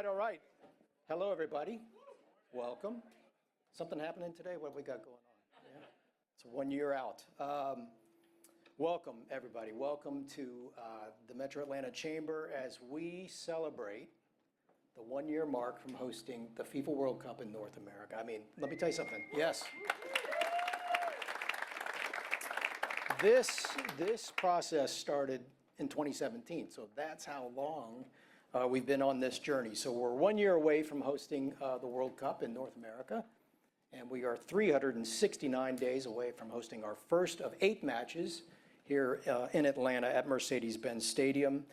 All right. Hello, everybody. Welcome. Something happening today? What have we got going on? Yeah. It's 1 year out. Welcome, everybody. Welcome to the Metro Atlanta Chamber as we celebrate the 1 year mark from hosting the FIFA World Cup in North America. I mean, let me tell you something. Yes. This process started in 2017, so that's how long we've been on this journey. So we're 1 year away from hosting the World Cup in North America, and we are 369 days away from hosting our first of 8 matches here in Atlanta at Mercedes-Benz Stadium.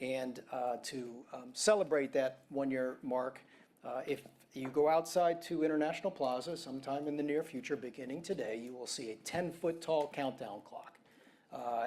And to celebrate that 1 year mark, if you go outside to International Plaza sometime in the near future, beginning today, you will see a 10-foot tall countdown clock.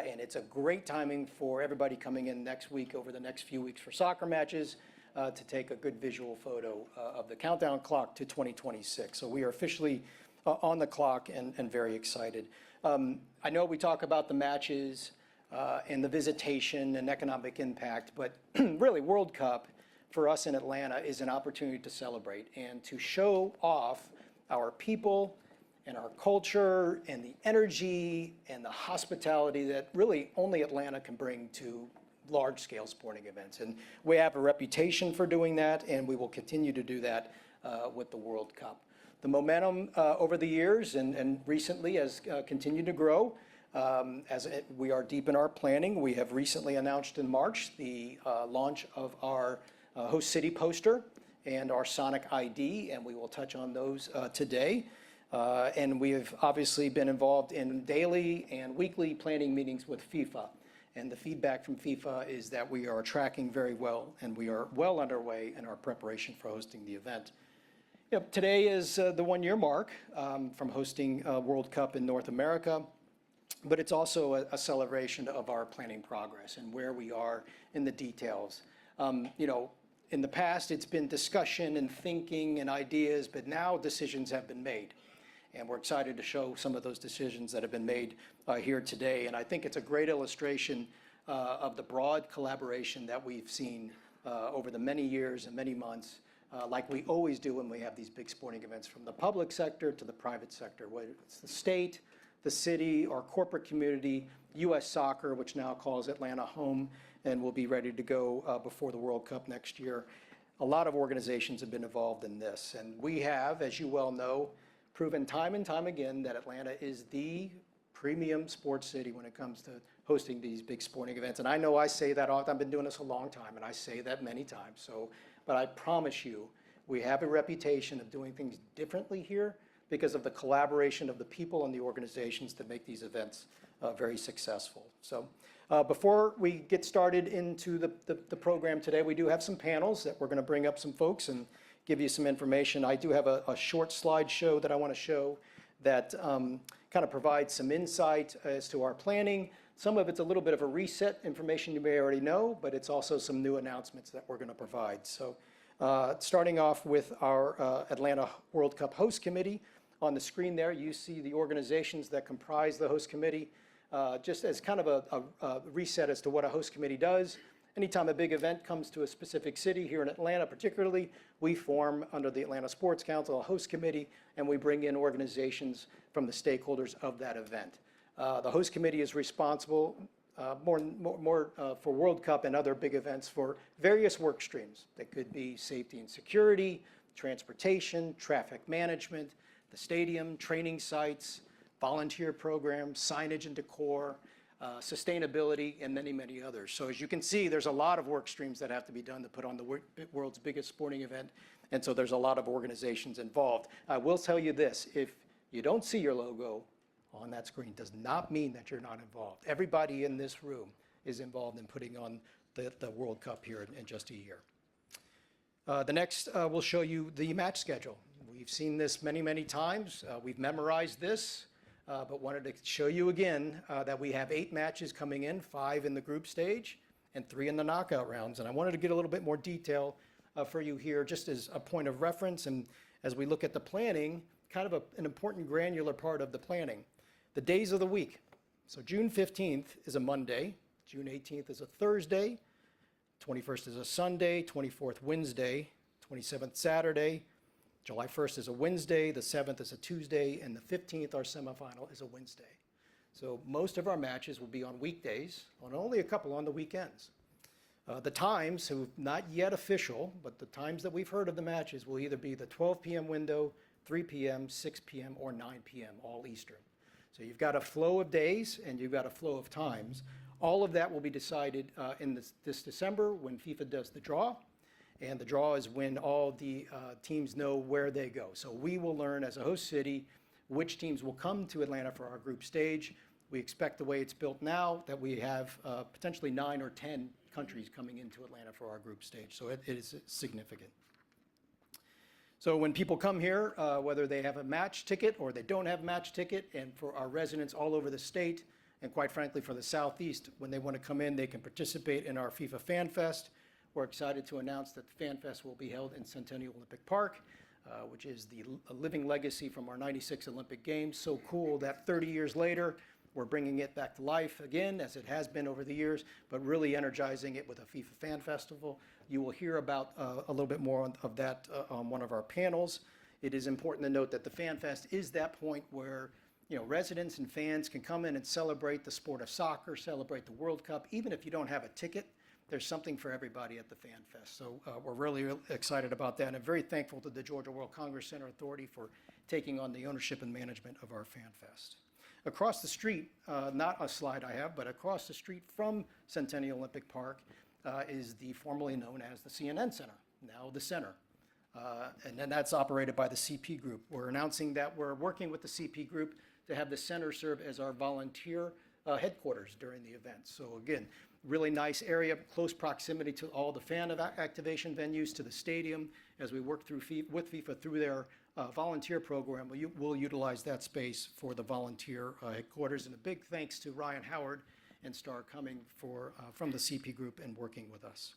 And it's a great timing for everybody coming in next week, over the next few weeks for soccer matches, to take a good visual photo of the countdown clock to 2026. So we are officially on the clock and very excited. I know we talk about the matches and the visitation and economic impact, but really World Cup for us in Atlanta is an opportunity to celebrate and to show off our people and our culture and the energy and the hospitality that really only Atlanta can bring to large-scale sporting events. And we have a reputation for doing that, and we will continue to do that with the World Cup. The momentum over the years and recently has continued to grow. We are deep in our planning. We have recently announced in March the launch of our host city poster and our Sonic ID, and we will touch on those today. And we have obviously been involved in daily and weekly planning meetings with FIFA. And the feedback from FIFA is that we are tracking very well, and we are well underway in our preparation for hosting the event. Today is the 1 year mark from hosting World Cup in North America, but it's also a celebration of our planning progress and where we are in the details. In the past, it's been discussion and thinking and ideas, but now decisions have been made. And we're excited to show some of those decisions that have been made here today. And I think it's a great illustration of the broad collaboration that we've seen over the many years and many months, like we always do when we have these big sporting events, from the public sector to the private sector, whether it's the state, the city, our corporate community, U.S. Soccer, which now calls Atlanta home and will be ready to go before the World Cup next year. A lot of organizations have been involved in this. And we have, as you well know, proven time and time again that Atlanta is the premium sports city when it comes to hosting these big sporting events. And I know I say that often. I've been doing this a long time, and I say that many times. But I promise you, we have a reputation of doing things differently here because of the collaboration of the people and the organizations that make these events very successful. So before we get started into the program today, we do have some panels that we're going to bring up some folks and give you some information. I do have a short slideshow that I want to show that kind of provides some insight as to our planning. Some of it's a little bit of a reset, information you may already know, but it's also some new announcements that we're going to provide. So starting off with our Atlanta World Cup Host Committee. On the screen there, you see the organizations that comprise the host committee, just as kind of a reset as to what a host committee does. Anytime a big event comes to a specific city, here in Atlanta particularly, we form under the Atlanta Sports Council a host committee, and we bring in organizations from the stakeholders of that event. The host committee is responsible more for World Cup and other big events for various work streams. That could be safety and security, transportation, traffic management, the stadium, training sites, volunteer programs, signage and decor, sustainability, and many, many others. So as you can see, there's a lot of work streams that have to be done to put on the world's biggest sporting event. And so there's a lot of organizations involved. I will tell you this, if you don't see your logo on that screen, does not mean that you're not involved. Everybody in this room is involved in putting on the World Cup here in just a year. The next will show you the match schedule. We've seen this many, many times. We've memorized this. But wanted to show you again that we have 8 matches coming in, 5 in the group stage and 3 in the knockout rounds. And I wanted to get a little bit more detail for you here just as a point of reference. And as we look at the planning, kind of an important granular part of the planning. The days of the week. So June 15th is a Monday, June 18th is a Thursday, 21st is a Sunday, 24th Wednesday, 27th Saturday, July 1st is a Wednesday, the 7th is a Tuesday, and the 15th, our semifinal, is a Wednesday. So most of our matches will be on weekdays, and only a couple on the weekends. The times, who not yet official, but the times that we've heard of the matches will either be the 12 p.m. window, 3 p.m., 6 p.m., or 9 p.m., all Eastern. So you've got a flow of days and you've got a flow of times. All of that will be decided in this December when FIFA does the draw. And the draw is when all the teams know where they go. So we will learn as a host city which teams will come to Atlanta for our group stage. We expect, the way it's built now, that we have potentially 9 or 10 countries coming into Atlanta for our group stage. So it is significant. So when people come here, whether they have a match ticket or they don't have a match ticket, and for our residents all over the state, and quite frankly for the Southeast, when they want to come in, they can participate in our FIFA Fan Fest. We're excited to announce that the Fan Fest will be held in Centennial Olympic Park, which is a living legacy from our '96 Olympic Games. So cool that 30 years later, we're bringing it back to life again, as it has been over the years, but really energizing it with a FIFA Fan Festival. You will hear about a little bit more of that on one of our panels. It is important to note that the Fan Fest is that point where residents and fans can come in and celebrate the sport of soccer, celebrate the World Cup. Even if you don't have a ticket, there's something for everybody at the Fan Fest. So we're really excited about that, and I'm very thankful to the Georgia World Congress Center Authority for taking on the ownership and management of our Fan Fest. Across the street, not a slide I have, but across the street from Centennial Olympic Park is the formerly known as the CNN Center, now the Center. And then that's operated by the CP Group. We're announcing that we're working with the CP Group to have the center serve as our volunteer headquarters during the event. So again, really nice area, close proximity to all the fan activation venues, to the stadium. As we work through with FIFA through their volunteer program, we'll utilize that space for the volunteer headquarters. And a big thanks to Ryan Howard and Star coming from the CP Group and working with us.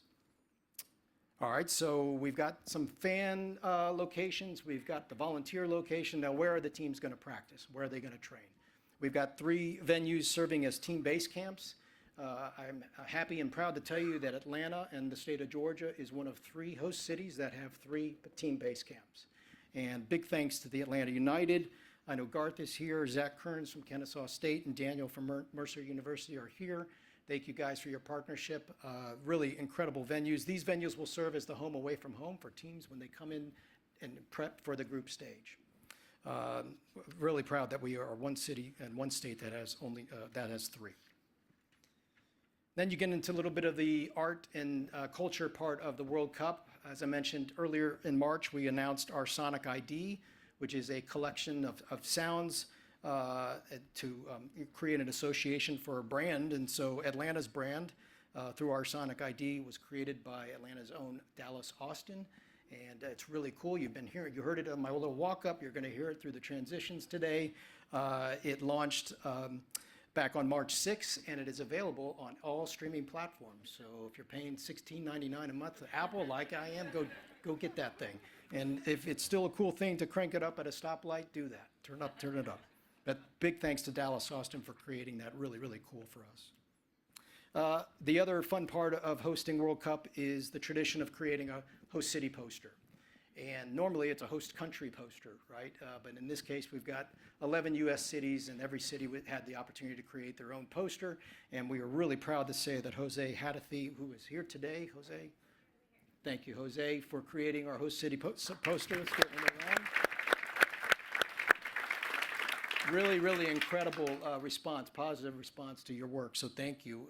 All right, so we've got some fan locations. We've got the volunteer location. Now, where are the teams going to practice? Where are they going to train? We've got 3 venues serving as team base camps. I'm happy and proud to tell you that Atlanta and the state of Georgia is one of 3 host cities that have 3 team base camps. And big thanks to the Atlanta United. I know Garth is here, Zach Kearns from Kennesaw State, and Daniel from Mercer University are here. Thank you guys for your partnership. Really incredible venues. These venues will serve as the home away from home for teams when they come in and prep for the group stage. Really proud that we are one city and one state that has that has 3. Then you get into a little bit of the art and culture part of the World Cup. As I mentioned earlier in March, we announced our Sonic ID, which is a collection of sounds to create an association for a brand. And so Atlanta's brand, through our Sonic ID, was created by Atlanta's own Dallas Austin. And it's really cool. You heard it on my little walk-up. You're going to hear it through the transitions today. It launched back on March 6th, and it is available on all streaming platforms. So if you're paying $16.99 a month to Apple, like I am, go get that thing. And if it's still a cool thing to crank it up at a stoplight, do that. Turn it up. But big thanks to Dallas Austin for creating that. Really, really cool for us. The other fun part of hosting World Cup is the tradition of creating a host city poster. And normally it's a host country poster, right? But in this case, we've got 11 U.S. cities, and every city had the opportunity to create their own poster. And we are really proud to say that Jose Hadathi, who is here today, Jose, thank you, Jose, for creating our host city poster. Let's give him a round. Really, really incredible response, positive response to your work, so thank you.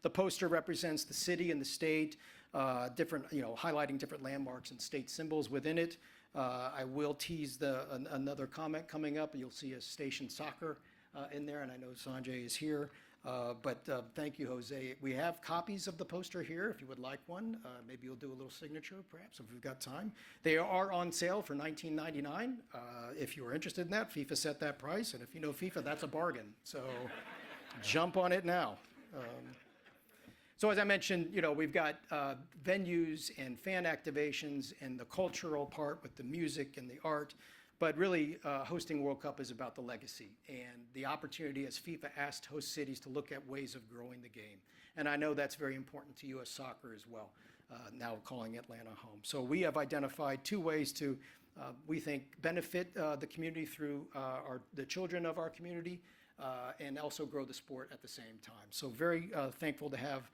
The poster represents the city and the state, highlighting different landmarks and state symbols within it. I will tease another comment coming up. You'll see a station soccer in there, and I know Sanjay is here. But thank you, Jose. We have copies of the poster here if you would like one. Maybe you'll do a little signature, perhaps, if we've got time. They are on sale for $19.99. If you are interested in that, FIFA set that price. And if you know FIFA, that's a bargain. So jump on it now. So as I mentioned, we've got venues and fan activations and the cultural part with the music and the art. But really, hosting World Cup is about the legacy and the opportunity as FIFA asked host cities to look at ways of growing the game. And I know that's very important to U.S. soccer as well. now calling Atlanta home. So we have identified 2 ways to, we think, benefit the community through the children of our community, and also grow the sport at the same time. So very thankful to have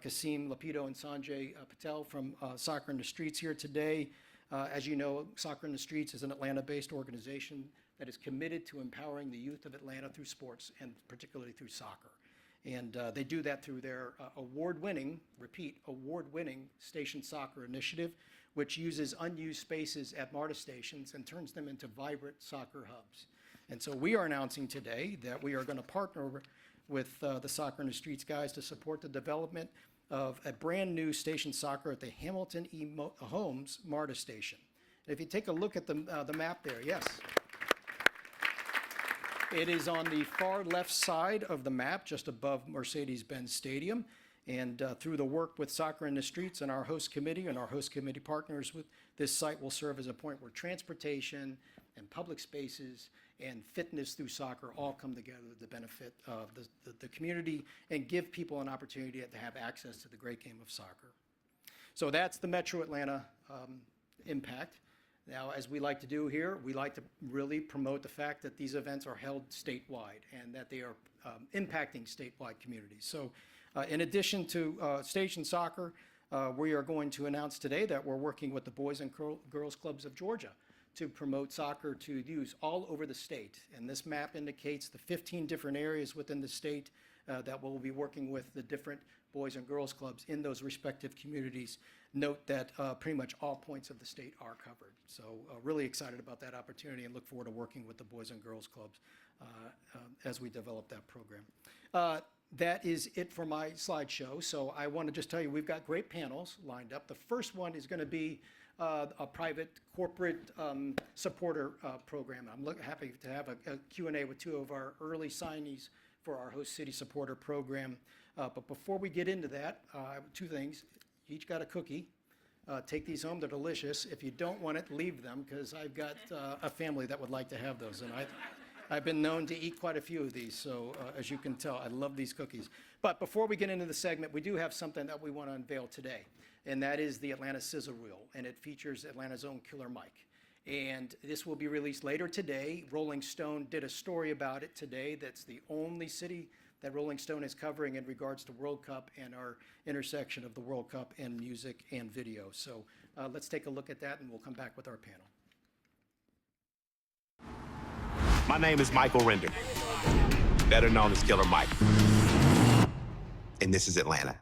Kasim Lapido and Sanjay Patel from Soccer in the Streets here today. As you know, Soccer in the Streets is an Atlanta-based organization that is committed to empowering the youth of Atlanta through sports, and particularly through soccer. And they do that through their award-winning Station Soccer initiative, which uses unused spaces at MARTA stations and turns them into vibrant soccer hubs. And so we are announcing today that we are going to partner with the Soccer in the Streets guys to support the development of a brand new Station Soccer at the Hamilton E. Holmes MARTA station. And if you take a look at the map there, yes. It is on the far left side of the map, just above Mercedes-Benz Stadium. And through the work with Soccer in the Streets and our host committee partners, with this site will serve as a point where transportation and public spaces and fitness through soccer all come together to benefit the community and give people an opportunity to have access to the great game of soccer. So that's the Metro Atlanta impact. Now, as we like to do here, we like to really promote the fact that these events are held statewide and that they are impacting statewide communities. So in addition to Station Soccer, we are going to announce today that we're working with the Boys and Girls Clubs of Georgia to promote soccer to youth all over the state. And this map indicates the 15 different areas within the state that we'll be working with the different Boys and Girls Clubs in those respective communities. Note that pretty much all points of the state are covered. So really excited about that opportunity and look forward to working with the Boys and Girls Clubs as we develop that program. That is it for my slideshow. So I want to just tell you we've got great panels lined up. The first one is going to be a private corporate supporter program. I'm happy to have a Q&A with 2 of our early signees for our host city supporter program. But before we get into that, 2 things. You each got a cookie. Take these home. They're delicious. If you don't want it, leave them, because I've got a family that would like to have those. And I've been known to eat quite a few of these, so as you can tell, I love these cookies. But before we get into the segment, we do have something that we want to unveil today, and that is the Atlanta Sizzle Reel, and it features Atlanta's own Killer Mike. And this will be released later today. Rolling Stone did a story about it today. That's the only city that Rolling Stone is covering in regards to World Cup and our intersection of the World Cup and music and video. So let's take a look at that, and we'll come back with our panel. My name is Michael Render, better known as Killer Mike, and this is Atlanta.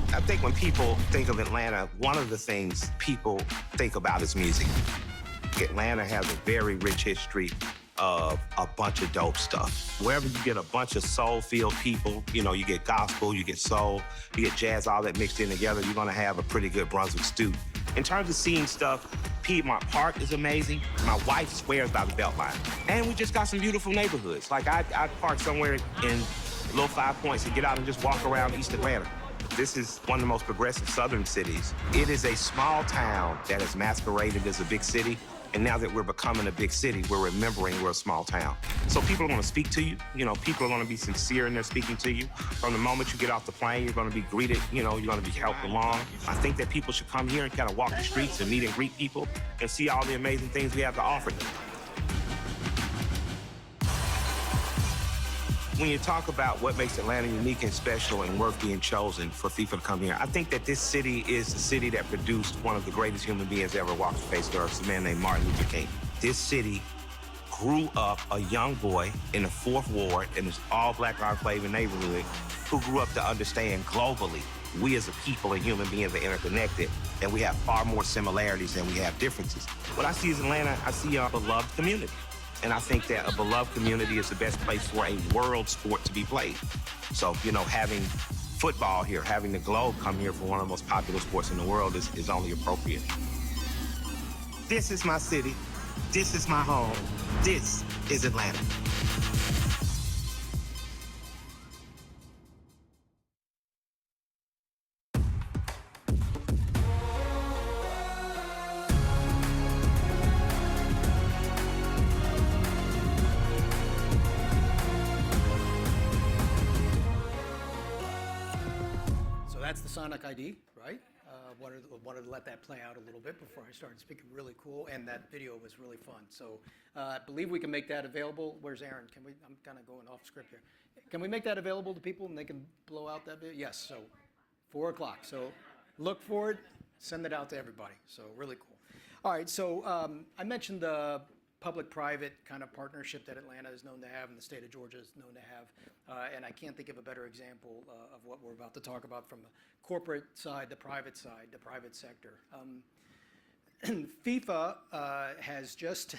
I think when people think of Atlanta, one of the things people think about is music. Atlanta has a very rich history of a bunch of dope stuff. Wherever you get a bunch of soul-filled people, you know, you get gospel, you get soul, you get jazz, all that mixed in together, you're gonna have a pretty good Brunswick stew. In terms of seeing stuff, Piedmont Park is amazing. My wife swears by the Beltline. And we just got some beautiful neighborhoods. Like I'd park somewhere in Little 5 Points and get out and just walk around East Atlanta. This is one of the most progressive southern cities. It is a small town that has masqueraded as a big city. And now that we're becoming a big city, we're remembering we're a small town. So people are gonna speak to you. You know, people are gonna be sincere in their speaking to you. From the moment you get off the plane, you're gonna be greeted, you know, you're gonna be helped along. I think that people should come here and kind of walk the streets and meet and greet people and see all the amazing things we have to offer them. When you talk about what makes Atlanta unique and special and worth being chosen for FIFA to come here, I think that this city is the city that produced one of the greatest human beings ever walked the face of the earth, a man named Martin Luther King. This city grew up a young boy in the 4th Ward in this all-black enclave neighborhood who grew up to understand globally we as a people and human beings are interconnected, and we have far more similarities than we have differences. What I see is Atlanta, I see a beloved community. And I think that a beloved community is the best place for a world sport to be played. So, you know, having football here, having the Globe come here for one of the most popular sports in the world is only appropriate. This is my city. This is my home. This is Atlanta. that's the Sonic ID, right? Wanted to let that play out a little bit before I started speaking. Really cool, and that video was really fun. So I believe we can make that available. Where's Aaron? Can we? I'm kind of going off script here. Can we make that available to people and they can blow out that video? Yes. So 4 o'clock. So look for it. Send it out to everybody. So really cool. All right. So I mentioned the public-private kind of partnership that Atlanta is known to have and the state of Georgia is known to have. And I can't think of a better example of what we're about to talk about from the corporate side, the private sector. FIFA has just,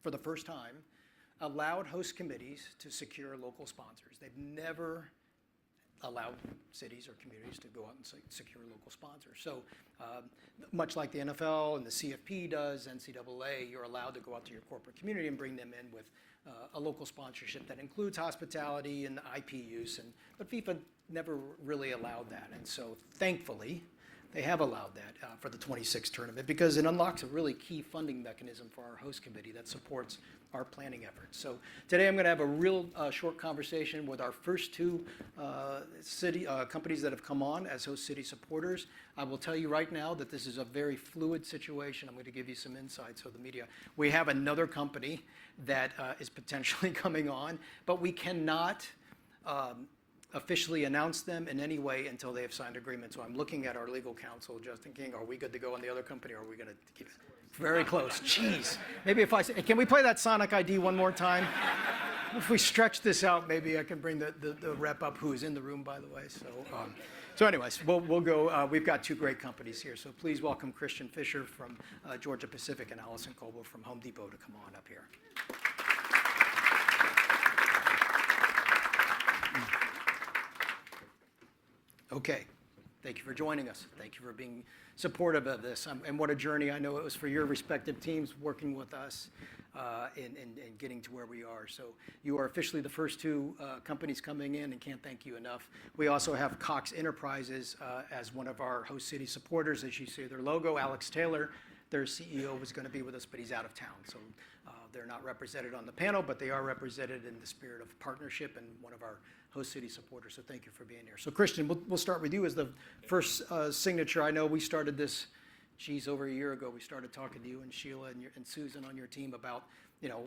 for the first time, allowed host committees to secure local sponsors. They've never allowed cities or communities to go out and secure local sponsors. So much like the NFL and the CFP does, NCAA, you're allowed to go out to your corporate community and bring them in with a local sponsorship that includes hospitality and IP use. But FIFA never really allowed that. And so thankfully, they have allowed that for the 26th tournament because it unlocks a really key funding mechanism for our host committee that supports our planning efforts. So today I'm going to have a real short conversation with our first two companies that have come on as host city supporters. I will tell you right now that this is a very fluid situation. I'm going to give you some insights of the media. We have another company that is potentially coming on, but we cannot officially announce them in any way until they have signed agreement. So I'm looking at our legal counsel, Justin King. Are we good to go on the other company, or are we going to keep it? Very close. Jeez. Maybe if I say, can we play that Sonic ID one more time? If we stretch this out, maybe I can bring the rep up who is in the room, by the way. So anyways, we'll go. We've got two great companies here. So please welcome Christian Fisher from Georgia Pacific and Allison Coble from Home Depot to come on up here. Okay, thank you for joining us. Thank you for being supportive of this. And what a journey I know it was for your respective teams working with us in getting to where we are. So you are officially the first two companies coming in and can't thank you enough. We also have Cox Enterprises as one of our host city supporters. As you see their logo, Alex Taylor, their CEO, was going to be with us, but he's out of town. So they're not represented on the panel, but they are represented in the spirit of partnership and one of our host city supporters. So thank you for being here. So Christian, we'll start with you as the first signature. I know we started this, over a year ago. We started talking to you and Sheila and Susan on your team about,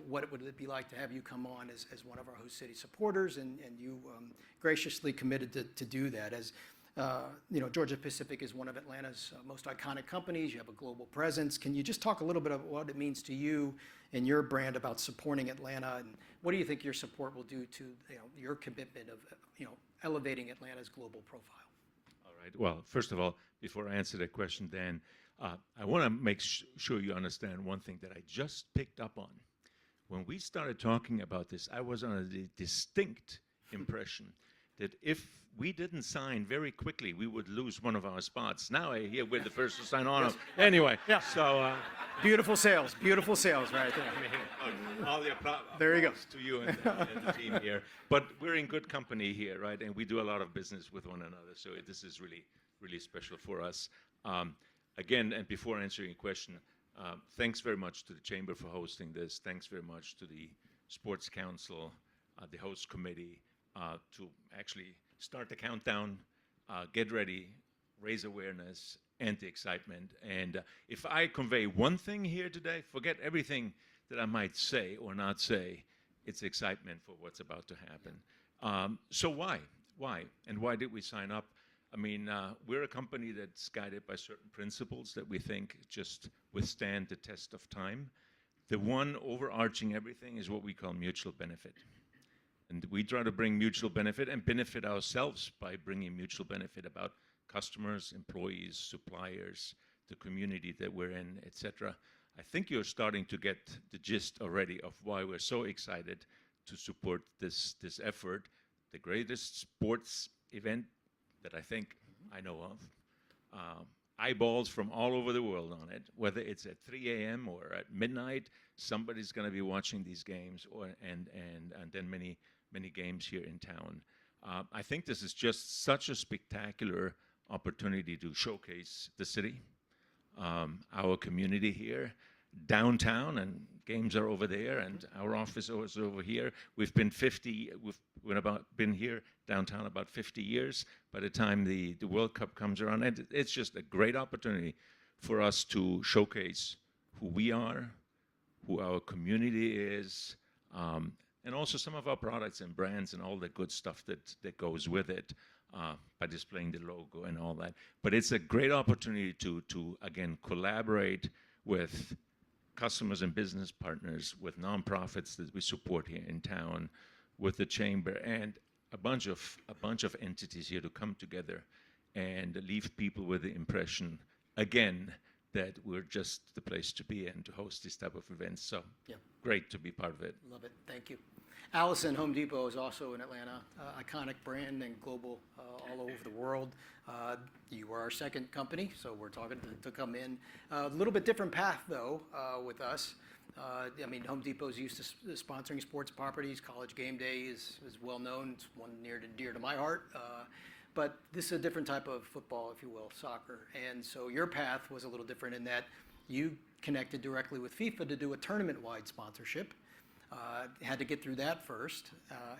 what would it be like to have you come on as one of our host city supporters, and you graciously committed to do that. As Georgia Pacific is one of Atlanta's most iconic companies. You have a global presence. Can you just talk a little bit about what it means to you and your brand about supporting Atlanta, and what do you think your support will do to your commitment of elevating Atlanta's global profile? All right. Well, first of all, before I answer that question, Dan, I want to make sure you understand one thing that I just picked up on. When we started talking about this, I was under the distinct impression that if we didn't sign very quickly, we would lose one of our spots. Now I hear we're the first to sign on. Yes. Anyway, yeah. So beautiful sales right there. All the applause there you go to you and the team here. But we're in good company here, right? And we do a lot of business with one another. So this is really, really special for us. Again, and before answering your question, thanks very much to the Chamber for hosting this. Thanks very much to the Sports Council, the host committee, to actually start the countdown, get ready, raise awareness, and the excitement. And if I convey one thing here today, forget everything that I might say or not say. It's excitement for what's about to happen. So why? And why did we sign up? I mean, we're a company that's guided by certain principles that we think just withstand the test of time. The one overarching everything is what we call mutual benefit. And we try to bring mutual benefit and benefit ourselves by bringing mutual benefit about customers, employees, suppliers, the community that we're in, etc. I think you're starting to get the gist already of why we're so excited to support this effort, the greatest sports event that I think I know of. Eyeballs from all over the world on it, whether it's at 3 a.m. or at midnight, somebody's going to be watching these games, and then many games here in town. I think this is just such a spectacular opportunity to showcase the city, our community here, downtown, and games are over there, and our office is over here. We've been been here downtown about 50 years. By the time the World Cup comes around, and it's just a great opportunity for us to showcase who we are, who our community is, and also some of our products and brands and all the good stuff that goes with it, by displaying the logo and all that. But it's a great opportunity to again, collaborate with customers and business partners, with nonprofits that we support here in town, with the chamber, and a bunch of entities here to come together and leave people with the impression, again, that we're just the place to be and to host this type of events. So great to be part of it. Love it. Thank you. Allison, Home Depot is also in Atlanta, iconic brand and global, all over the world. You are our second company, so we're talking to come in. A little bit different path, though, with us. I mean, Home Depot's used to sponsoring sports properties. College Game Day is well known. It's one near and dear to my heart. But this is a different type of football, if you will, soccer. And so your path was a little different in that you connected directly with FIFA to do a tournament-wide sponsorship. Had to get through that first,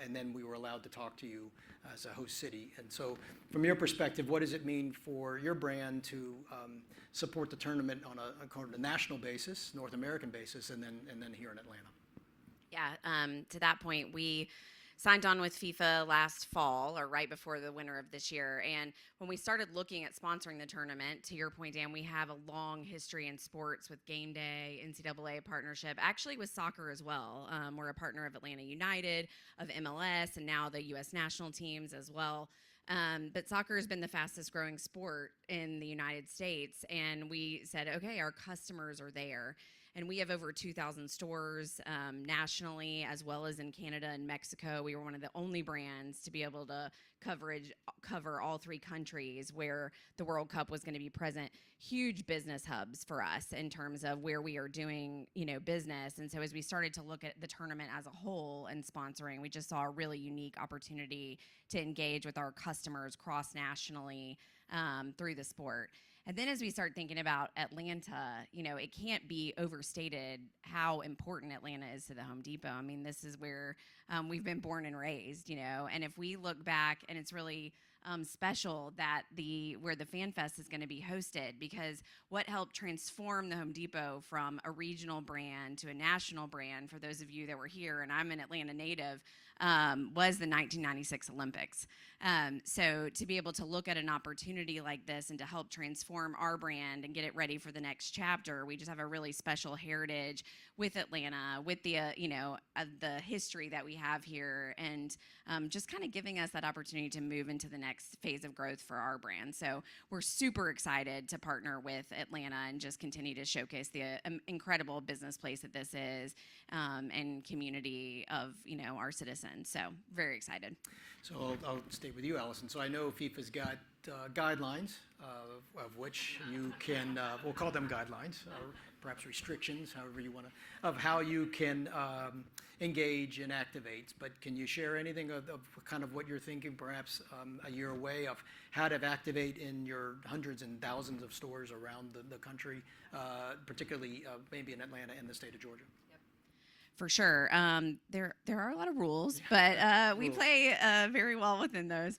and then we were allowed to talk to you as a host city. And so from your perspective, what does it mean for your brand to support the tournament on a national basis, North American basis, and then here in Atlanta? Yeah, to that point, we signed on with FIFA last fall, or right before the winter of this year. And when we started looking at sponsoring the tournament, to your point, Dan, we have a long history in sports with Game Day, NCAA partnership, actually with soccer as well. We're a partner of Atlanta United, of MLS, and now the U.S. national teams as well. But soccer has been the fastest growing sport in the United States. And we said, okay, our customers are there. And we have over 2,000 stores nationally, as well as in Canada and Mexico. We were one of the only brands to be able to cover all three countries where the World Cup was going to be present. Huge business hubs for us in terms of where we are doing, business. And so as we started to look at the tournament as a whole and sponsoring, we just saw a really unique opportunity to engage with our customers cross-nationally through the sport. And then as we start thinking about Atlanta, it can't be overstated how important Atlanta is to the Home Depot. I mean, this is where we've been born and raised, and if we look back, and it's really special that where the Fan Fest is going to be hosted, because what helped transform the Home Depot from a regional brand to a national brand, for those of you that were here, and I'm an Atlanta native, was the 1996 Olympics. So to be able to look at an opportunity like this and to help transform our brand and get it ready for the next chapter, we just have a really special heritage with Atlanta, with the history that we have here, and just kind of giving us that opportunity to move into the next phase of growth for our brand. So we're super excited to partner with Atlanta and just continue to showcase the incredible business place that this is, and community of our citizens. So very excited. So I'll stay with you, Allison. So I know FIFA's got guidelines, of which you can, we'll call them guidelines, or perhaps restrictions, however you want to, of how you can engage and activate. But can you share anything of kind of what you're thinking, perhaps a year away, of how to activate in your hundreds and thousands of stores around the country, particularly maybe in Atlanta and the state of Georgia? For sure. There are a lot of rules, but we play very well within those.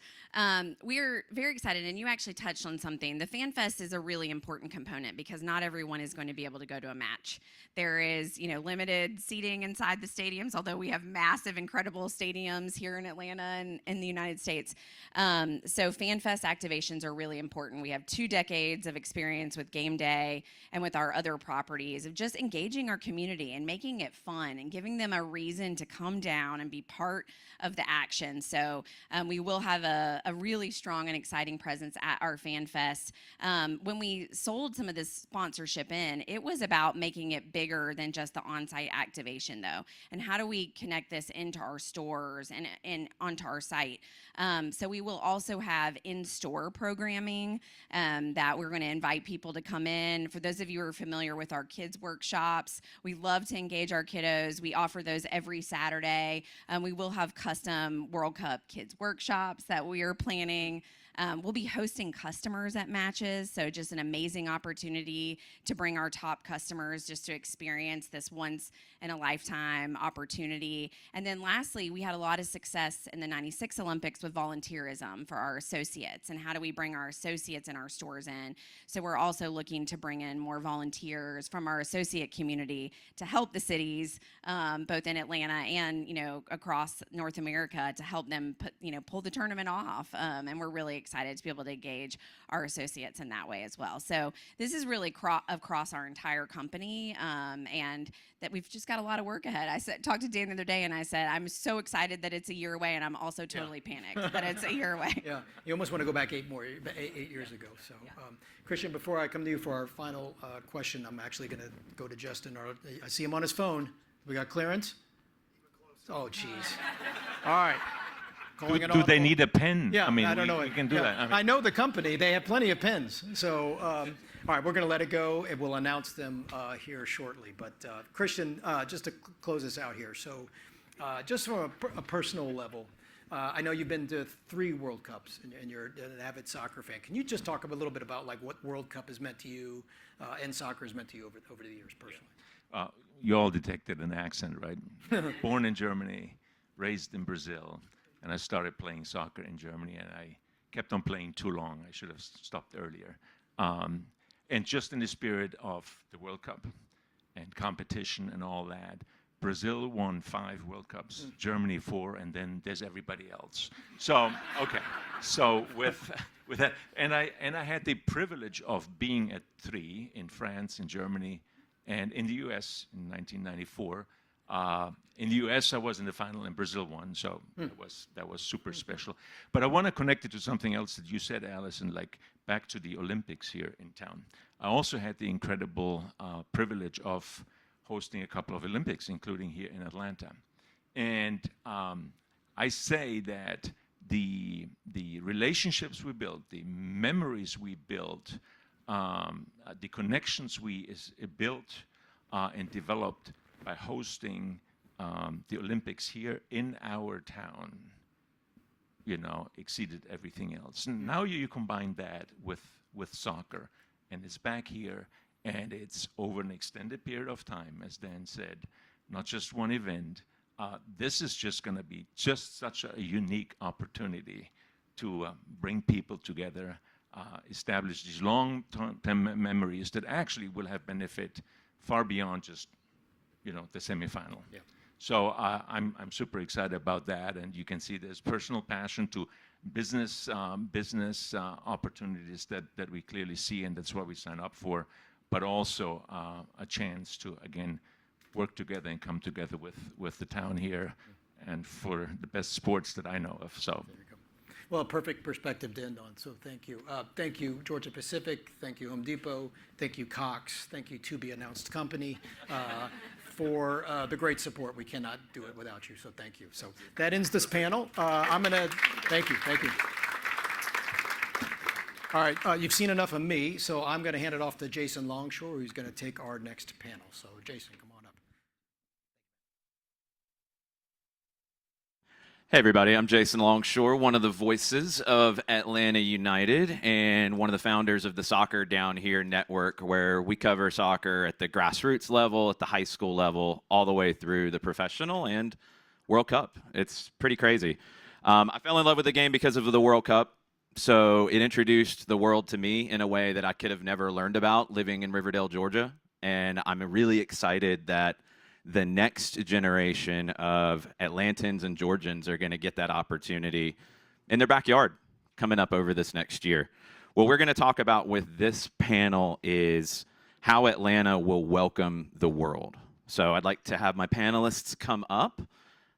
We're very excited, and you actually touched on something. The Fan Fest is a really important component because not everyone is going to be able to go to a match. There is, limited seating inside the stadiums, although we have massive, incredible stadiums here in Atlanta and in the United States. So Fan Fest activations are really important. We have 2 decades of experience with Game Day and with our other properties of just engaging our community and making it fun and giving them a reason to come down and be part of the action. So we will have a really strong and exciting presence at our Fan Fest. When we sold some of this sponsorship in, it was about making it bigger than just the on-site activation, though. And how do we connect this into our stores and onto our site? So we will also have in-store programming that we're going to invite people to come in. For those of you who are familiar with our kids workshops, we love to engage our kiddos. We offer those every Saturday. We will have custom World Cup kids workshops that we are planning. We'll be hosting customers at matches, so just an amazing opportunity to bring our top customers just to experience this once-in-a-lifetime opportunity. And then lastly, we had a lot of success in the '96 Olympics with volunteerism for our associates, and how do we bring our associates in our stores in. So we're also looking to bring in more volunteers from our associate community to help the cities, both in Atlanta and, across North America, to help them pull the tournament off. And we're really excited to be able to engage our associates in that way as well. So this is really across our entire company, and that we've just got a lot of work ahead. Talked to Dan the other day, and I said, I'm so excited that it's a year away, and I'm also totally panicked that it's a year away. Yeah, you almost want to go back 8 years ago. So, Christian, before I come to you for our final question, I'm actually going to go to Justin. I see him on his phone. We got clearance? Oh, jeez. All right. Do they need a pen? Yeah, I don't know. We can do that. I know the company. They have plenty of pens. So, all right, we're going to let it go, and we'll announce them here shortly. But, Christian, just to close this out here. So, just from a personal level, I know you've been to 3 World Cups, and you're an avid soccer fan. Can you just talk a little bit about what World Cup has meant to you and soccer has meant to you over the years personally? You all detected an accent, right? Born in Germany, raised in Brazil, and I started playing soccer in Germany, and I kept on playing too long. I should have stopped earlier. And just in the spirit of the World Cup and competition and all that, Brazil won 5 World Cups, Germany 4, and then there's everybody else. So, okay. So with that, and I had the privilege of being at 3 in France, in Germany, and in the U.S. in 1994. In the U.S., I was in the final, and Brazil won, so that was super special. But I want to connect it to something else that you said, Allison, like back to the Olympics here in town. I also had the incredible privilege of hosting a couple of Olympics, including here in Atlanta. And I say that the relationships we built, the memories we built, the connections we built and developed by hosting the Olympics here in our town, exceeded everything else. And now you combine that with soccer, and it's back here, and it's over an extended period of time, as Dan said, not just one event. This is just going to be just such a unique opportunity to bring people together, establish these long-term memories that actually will have benefit far beyond just, the semifinal. Yeah. So I'm super excited about that, and you can see there's personal passion to business opportunities that we clearly see, and that's what we sign up for, but also a chance to, again, work together and come together with the town here and for the best sports that I know of. So. There you go. Well, perfect perspective to end on, so thank you. Thank you, Georgia Pacific. Thank you, Home Depot. Thank you, Cox. Thank you, to be announced company, for the great support. We cannot do it without you, so thank you. So that ends this panel. Thank you. All right, you've seen enough of me, so I'm going to hand it off to Jason Longshore, who's going to take our next panel. So, Jason, come on up. Hey everybody, I'm Jason Longshore, one of the voices of Atlanta United and one of the founders of the Soccer Down Here network, where we cover soccer at the grassroots level, at the high school level, all the way through the professional and World Cup. It's pretty crazy. I fell in love with the game because of the World Cup, so it introduced the world to me in a way that I could have never learned about living in Riverdale, Georgia, and I'm really excited that the next generation of Atlantans and Georgians are going to get that opportunity in their backyard coming up over this next year. What we're going to talk about with this panel is how Atlanta will welcome the world. So I'd like to have my panelists come up.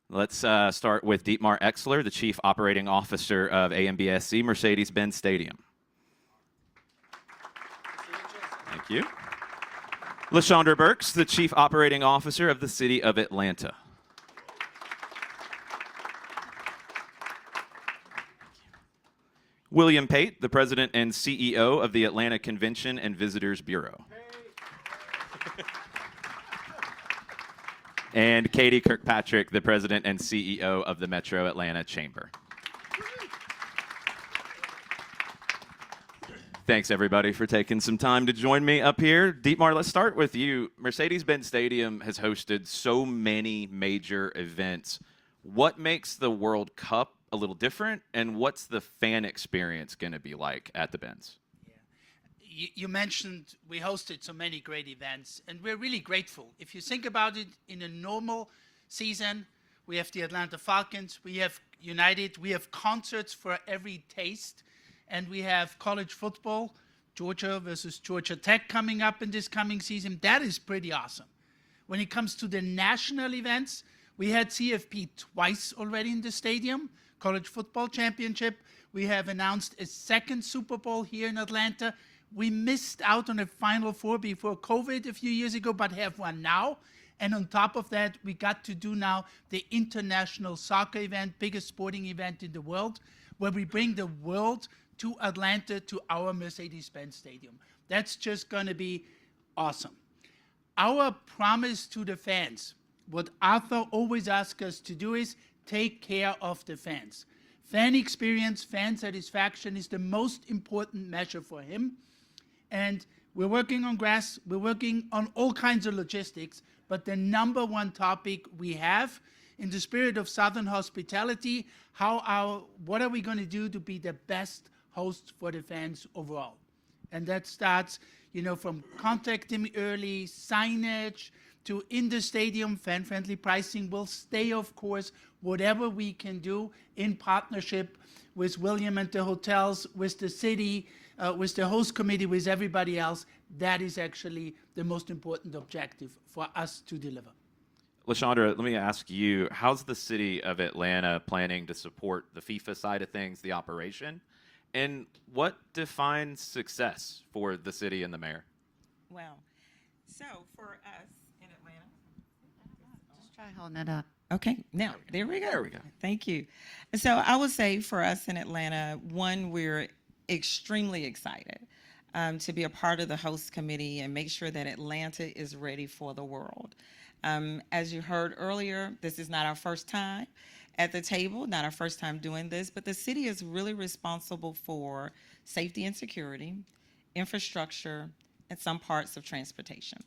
Let's start with Dietmar Exler, the Chief Operating Officer of AMBSC Mercedes-Benz Stadium. Thank you. LaShondra Burks, the Chief Operating Officer of the City of Atlanta. William Pate, the President and CEO of the Atlanta Convention and Visitors Bureau. And Katie Kirkpatrick, the President and CEO of the Metro Atlanta Chamber. Thanks, everybody, for taking some time to join me up here. Dietmar, let's start with you. Mercedes-Benz Stadium has hosted so many major events. What makes the World Cup a little different, and what's the fan experience going to be like at the Benz? You mentioned we hosted so many great events, and we're really grateful. If you think about it, in a normal season, we have the Atlanta Falcons, we have United, we have concerts for every taste, and we have college football, Georgia versus Georgia Tech coming up in this coming season. That is pretty awesome. When it comes to the national events, we had CFP twice already in the stadium, College Football Championship. We have announced a second Super Bowl here in Atlanta. We missed out on a Final Four before COVID a few years ago, but have one now. And on top of that, we got to do now the international soccer event, biggest sporting event in the world, where we bring the world to Atlanta, to our Mercedes-Benz Stadium. That's just going to be awesome. Our promise to the fans, what Arthur always asks us to do is take care of the fans. Fan experience, fan satisfaction is the most important measure for him. And we're working on grass, we're working on all kinds of logistics, but the number one topic we have, in the spirit of Southern hospitality, what are we going to do to be the best host for the fans overall? And that starts, from contacting early, signage, to in the stadium, fan-friendly pricing will stay, of course, whatever we can do in partnership with William and the hotels, with the city, with the host committee, with everybody else. That is actually the most important objective for us to deliver. LaShondra, let me ask you, how's the city of Atlanta planning to support the FIFA side of things, the operation? And what defines success for the city and the mayor? Well, so for us in Atlanta, Just try holding it up. okay, now there we go. There we go. Thank you. So I would say for us in Atlanta, one, we're extremely excited to be a part of the host committee and make sure that Atlanta is ready for the world. As you heard earlier, this is not our first time at the table, not our first time doing this, but the city is really responsible for safety and security, infrastructure, and some parts of transportation.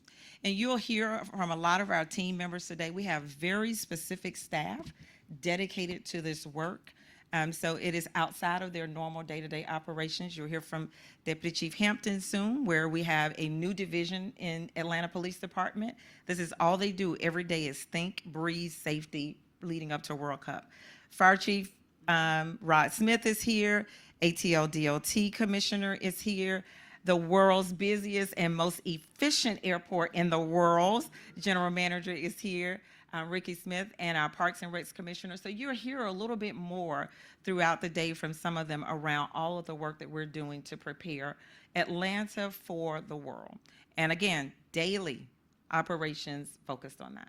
And you'll hear from a lot of our team members today, we have very specific staff dedicated to this work. So it is outside of their normal day-to-day operations. You'll hear from Deputy Chief Hampton soon, where we have a new division in Atlanta Police Department. This is all they do every day is think, breathe, safety leading up to World Cup. Fire Chief Rod Smith is here. ATL DOT Commissioner is here. The world's busiest and most efficient airport in the world General Manager is here. Ricky Smith, and our Parks and Recs Commissioner. So you'll hear a little bit more throughout the day from some of them around all of the work that we're doing to prepare Atlanta for the world. And again, daily operations focused on that.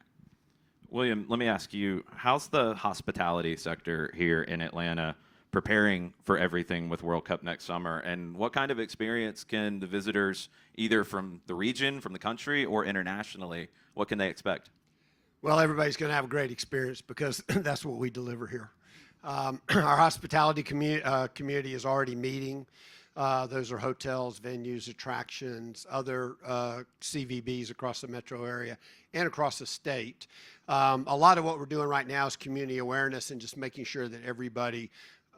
William, let me ask you, how's the hospitality sector here in Atlanta preparing for everything with World Cup next summer? And what kind of experience can the visitors, either from the region, from the country, or internationally, what can they expect? Well, everybody's going to have a great experience because that's what we deliver here. Our hospitality community is already meeting. Those are hotels, venues, attractions, other CVBs across the metro area and across the state. A lot of what we're doing right now is community awareness and just making sure that everybody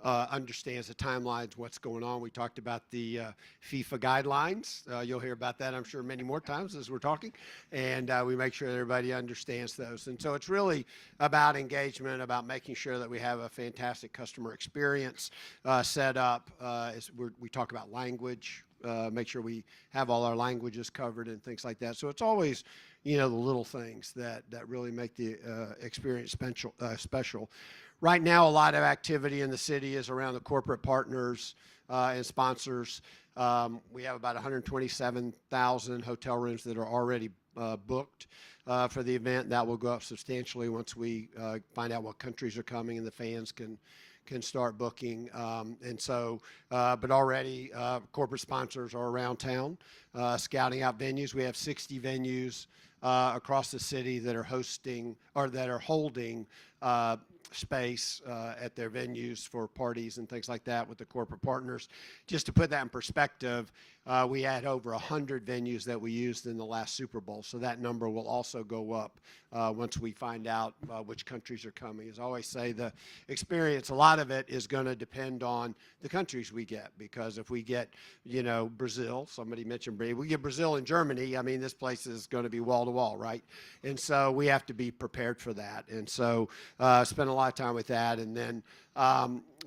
understands the timelines, what's going on. We talked about the FIFA guidelines. You'll hear about that, I'm sure, many more times as we're talking. And we make sure that everybody understands those. And so it's really about engagement, about making sure that we have a fantastic customer experience set up. We talk about language, make sure we have all our languages covered and things like that. So it's always, the little things that really make the experience special. Right now, a lot of activity in the city is around the corporate partners and sponsors. We have about 127,000 hotel rooms that are already booked for the event. That will go up substantially once we find out what countries are coming and the fans can start booking. But already corporate sponsors are around town scouting out venues. We have 60 venues across the city that are hosting or that are holding space at their venues for parties and things like that with the corporate partners. Just to put that in perspective, we had over 100 venues that we used in the last Super Bowl, so that number will also go up once we find out which countries are coming. As I always say, the experience, a lot of it is going to depend on the countries we get, because if we get, Brazil, somebody mentioned Brazil, we get Brazil and Germany, I mean, this place is going to be wall to wall, right? And so we have to be prepared for that. And so spend a lot of time with that. And then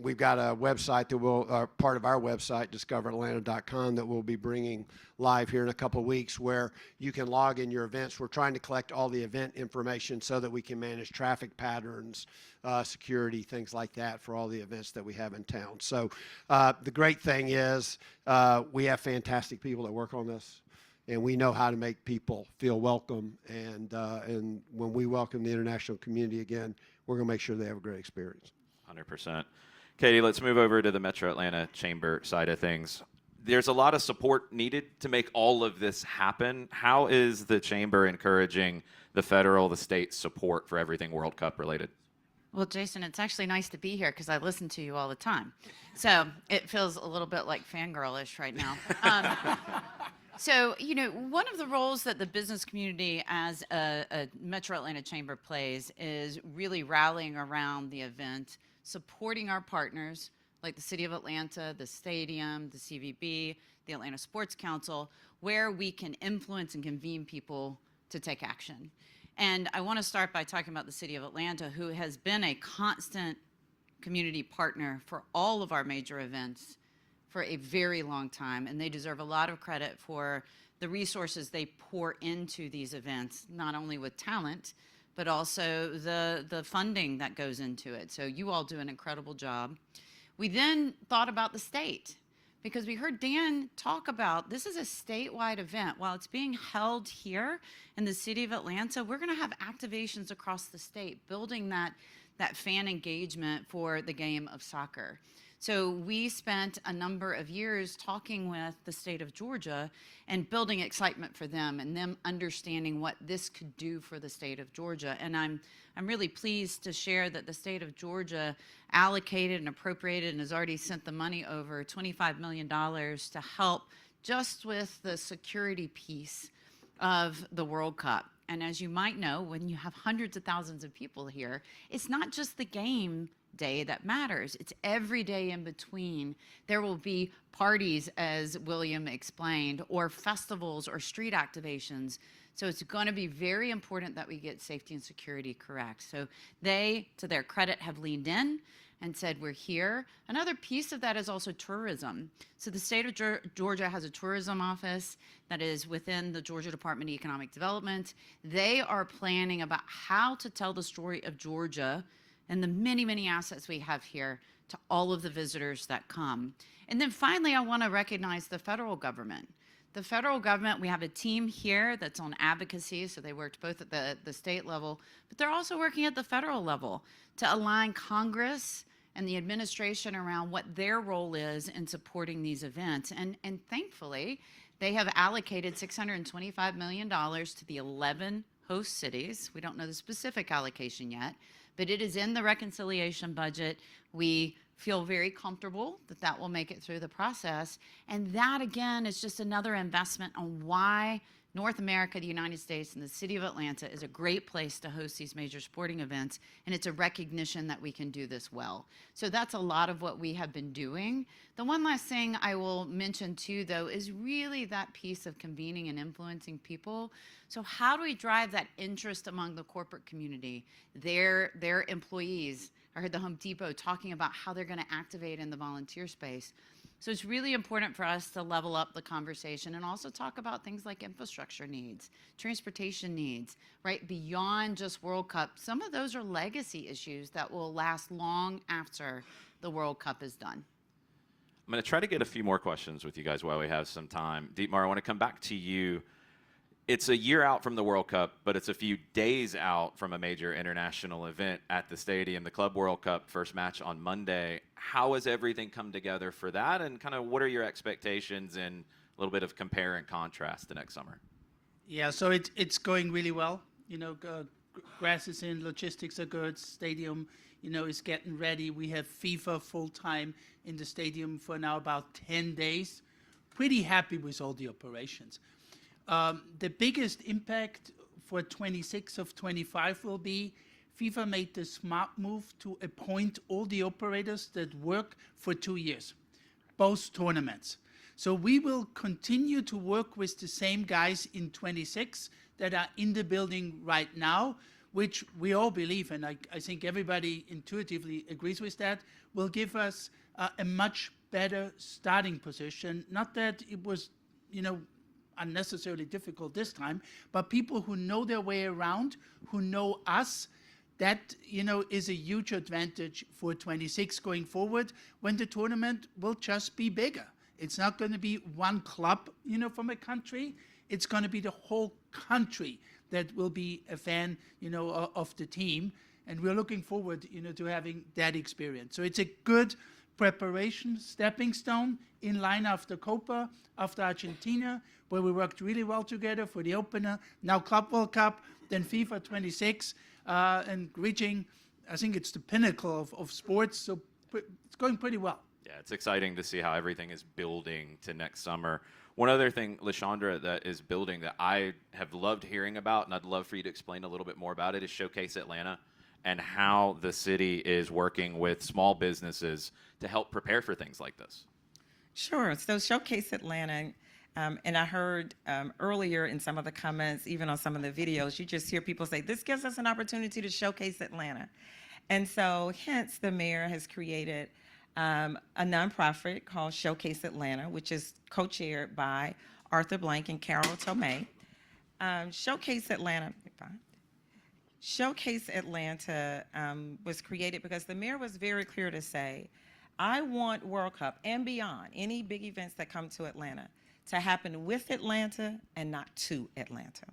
we've got a website that will, part of our website, discoveratlanta.com, that we'll be bringing live here in a couple of weeks, where you can log in your events. We're trying to collect all the event information so that we can manage traffic patterns, security, things like that for all the events that we have in town. So the great thing is we have fantastic people that work on this, and we know how to make people feel welcome. And when we welcome the international community again, we're going to make sure they have a great experience. 100%. Katie, let's move over to the Metro Atlanta Chamber side of things. There's a lot of support needed to make all of this happen. How is the Chamber encouraging the federal, the state support for everything World Cup related? Well, Jason, it's actually nice to be here because I listen to you all the time. So it feels a little bit like fangirl-ish right now. So, one of the roles that the business community as a Metro Atlanta Chamber plays is really rallying around the event, supporting our partners like the City of Atlanta, the stadium, the CVB, the Atlanta Sports Council, where we can influence and convene people to take action. And I want to start by talking about the City of Atlanta, who has been a constant community partner for all of our major events for a very long time, and they deserve a lot of credit for the resources they pour into these events, not only with talent, but also the funding that goes into it. So you all do an incredible job. We then thought about the state, because we heard Dan talk about this is a statewide event. While it's being held here in the city of Atlanta, we're gonna have activations across the state, building that fan engagement for the game of soccer. So we spent a number of years talking with the state of Georgia and building excitement for them and them understanding what this could do for the state of Georgia. And I'm really pleased to share that the state of Georgia allocated and appropriated and has already sent the money over $25 million to help just with the security piece of the World Cup. And as you might know, when you have hundreds of thousands of people here, it's not just the game day that matters. It's every day in between. There will be parties, as William explained, or festivals or street activations. So it's going to be very important that we get safety and security correct. So they, to their credit, have leaned in and said, we're here. Another piece of that is also tourism. So the state of Georgia has a tourism office that is within the Georgia Department of Economic Development. They are planning about how to tell the story of Georgia and the many, many assets we have here to all of the visitors that come. And then finally, I want to recognize the federal government. The federal government, we have a team here that's on advocacy, so they worked both at the state level, but they're also working at the federal level to align Congress and the administration around what their role is in supporting these events. And thankfully, they have allocated $625 million to the 11 host cities. We don't know the specific allocation yet, but it is in the reconciliation budget. We feel very comfortable that that will make it through the process. And that, again, is just another investment on why North America, the United States, and the city of Atlanta is a great place to host these major sporting events, and it's a recognition that we can do this well. So that's a lot of what we have been doing. The one last thing I will mention too, though, is really that piece of convening and influencing people. So how do we drive that interest among the corporate community, their employees? I heard the Home Depot talking about how they're going to activate in the volunteer space. So it's really important for us to level up the conversation and also talk about things like infrastructure needs, transportation needs, right? Beyond just World Cup. Some of those are legacy issues that will last long after the World Cup is done. I'm going to try to get a few more questions with you guys while we have some time. Dietmar, I want to come back to you. It's a year out from the World Cup, but it's a few days out from a major international event at the stadium, the Club World Cup first match on Monday. How has everything come together for that, and kind of what are your expectations and a little bit of compare and contrast to next summer? Yeah, so it's going really well. You know, grass is in, logistics are good, stadium is getting ready. We have FIFA full-time in the stadium for now about 10 days. Pretty happy with all the operations. The biggest impact for 26 of 25 will be FIFA made the smart move to appoint all the operators that work for 2 years, both tournaments. So we will continue to work with the same guys in 26 that are in the building right now, which we all believe, and I think everybody intuitively agrees with that, will give us a much better starting position. Not that it was, unnecessarily difficult this time, but people who know their way around, who know us, that, is a huge advantage for 26 going forward, when the tournament will just be bigger. It's not going to be one club, from a country. It's going to be the whole country that will be a fan, of the team. And we're looking forward, to having that experience. So it's a good preparation, stepping stone, in line after Copa, after Argentina, where we worked really well together for the opener. Now Club World Cup, then FIFA 26, and reaching, I think it's the pinnacle of sports. So it's going pretty well. Yeah, it's exciting to see how everything is building to next summer. One other thing, LaShondra, that is building that I have loved hearing about, and I'd love for you to explain a little bit more about it, is Showcase Atlanta, and how the city is working with small businesses to help prepare for things like this. Sure. So Showcase Atlanta, and I heard earlier in some of the comments, even on some of the videos, you just hear people say, this gives us an opportunity to showcase Atlanta. And so hence the mayor has created a nonprofit called Showcase Atlanta, which is co-chaired by Arthur Blank and Carol Tomei. Showcase Atlanta was created because the mayor was very clear to say, I want World Cup and beyond, any big events that come to Atlanta, to happen with Atlanta and not to Atlanta.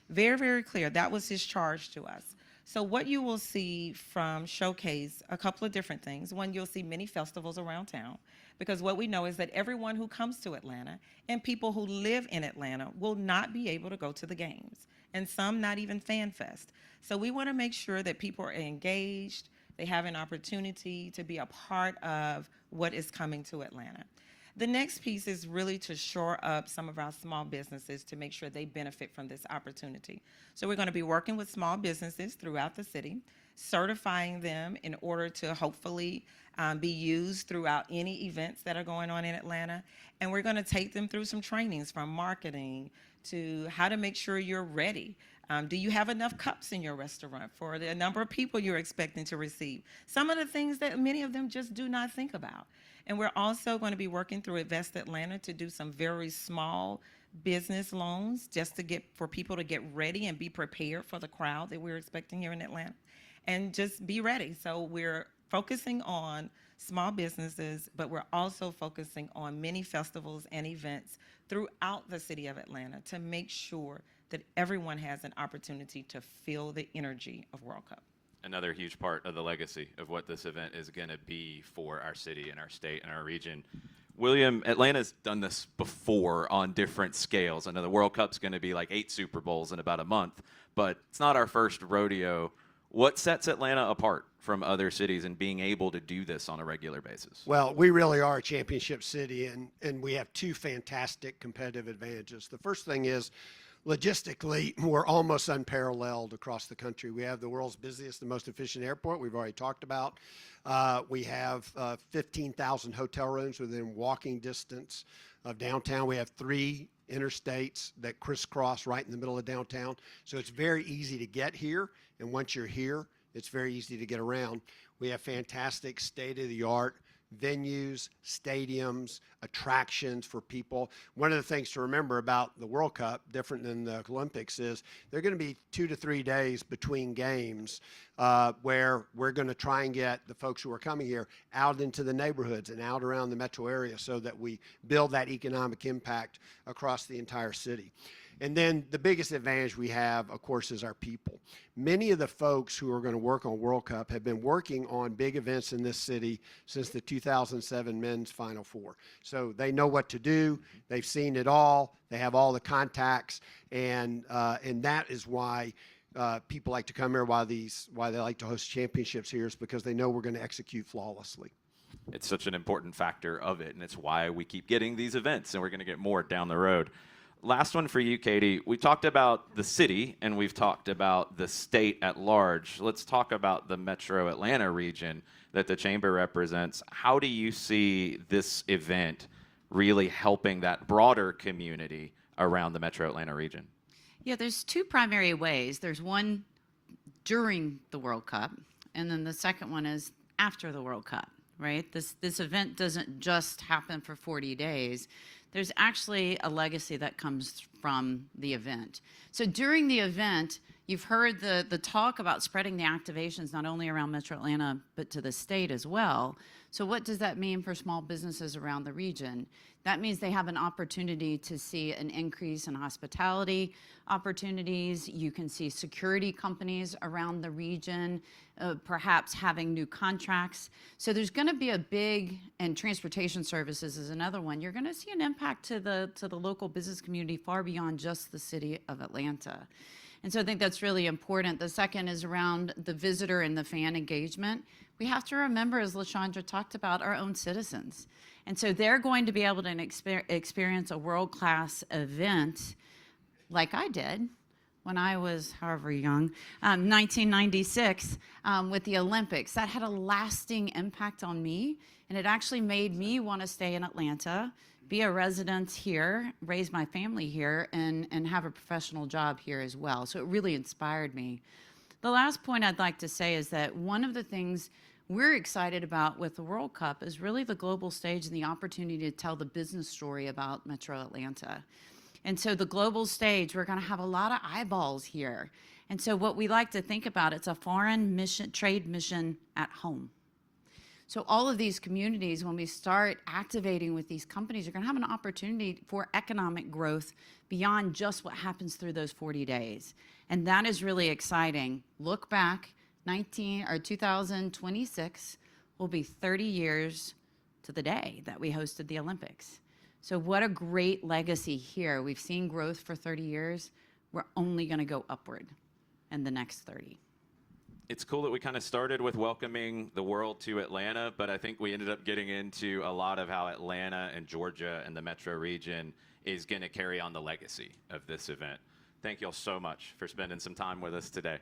Very, very clear. That was his charge to us. So what you will see from Showcase, a couple of different things. One, you'll see many festivals around town, because what we know is that everyone who comes to Atlanta and people who live in Atlanta will not be able to go to the games, and some not even Fan Fest. So we want to make sure that people are engaged, they have an opportunity to be a part of what is coming to Atlanta. The next piece is really to shore up some of our small businesses to make sure they benefit from this opportunity. So we're going to be working with small businesses throughout the city, certifying them in order to hopefully be used throughout any events that are going on in Atlanta. And we're going to take them through some trainings, from marketing to how to make sure you're ready. Do you have enough cups in your restaurant for the number of people you're expecting to receive? Some of the things that many of them just do not think about. And we're also going to be working through Invest Atlanta to do some very small business loans, just for people to get ready and be prepared for the crowd that we're expecting here in Atlanta, and just be ready. So we're focusing on small businesses, but we're also focusing on many festivals and events throughout the city of Atlanta to make sure that everyone has an opportunity to feel the energy of World Cup. Another huge part of the legacy of what this event is going to be for our city and our state and our region. William, Atlanta's done this before on different scales. I know the World Cup's going to be like 8 Super Bowls in about a month, but it's not our first rodeo. What sets Atlanta apart from other cities in being able to do this on a regular basis? Well, we really are a championship city, and we have 2 fantastic competitive advantages. The first thing is, logistically, we're almost unparalleled across the country. We have the world's busiest and most efficient airport, we've already talked about. We have 15,000 hotel rooms within walking distance of downtown. We have 3 interstates that crisscross right in the middle of downtown. So it's very easy to get here, and once you're here, it's very easy to get around. We have fantastic state-of-the-art venues, stadiums, attractions for people. One of the things to remember about the World Cup, different than the Olympics, is there are going to be 2 to 3 days between games where we're going to try and get the folks who are coming here out into the neighborhoods and out around the metro area so that we build that economic impact across the entire city. And then the biggest advantage we have, of course, is our people. Many of the folks who are going to work on World Cup have been working on big events in this city since the 2007 Men's Final Four. So they know what to do. They've seen it all. They have all the contacts. And that is why people like to come here, why they like to host championships here, is because they know we're going to execute flawlessly. It's such an important factor of it, and it's why we keep getting these events, and we're going to get more down the road. Last one for you, Katie. We talked about the city, and we've talked about the state at large. Let's talk about the Metro Atlanta region that the Chamber represents. How do you see this event really helping that broader community around the Metro Atlanta region? Yeah, there's two primary ways. There's one during the World Cup, and then the second one is after the World Cup, right? This event doesn't just happen for 40 days. There's actually a legacy that comes from the event. So during the event, you've heard the talk about spreading the activations not only around Metro Atlanta, but to the state as well. So what does that mean for small businesses around the region? That means they have an opportunity to see an increase in hospitality opportunities. You can see security companies around the region, perhaps having new contracts. So there's going to be a big, and transportation services is another one. You're going to see an impact to the local business community far beyond just the city of Atlanta. And so I think that's really important. The second is around the visitor and the fan engagement. We have to remember, as LaShondra talked about, our own citizens. And so they're going to be able to experience a world-class event like I did when I was however young, 1996, with the Olympics. That had a lasting impact on me, and it actually made me want to stay in Atlanta, be a resident here, raise my family here, and have a professional job here as well. So it really inspired me. The last point I'd like to say is that one of the things we're excited about with the World Cup is really the global stage and the opportunity to tell the business story about Metro Atlanta. And so the global stage, we're going to have a lot of eyeballs here. And so what we like to think about, it's a foreign mission, trade mission at home. So all of these communities, when we start activating with these companies, are going to have an opportunity for economic growth beyond just what happens through those 40 days. And that is really exciting. Look back, 2026 will be 30 years to the day that we hosted the Olympics. So what a great legacy here. We've seen growth for 30 years. We're only going to go upward in the next 30. It's cool that we kind of started with welcoming the world to Atlanta, but I think we ended up getting into a lot of how Atlanta and Georgia and the metro region is going to carry on the legacy of this event. Thank you all so much for spending some time with us today.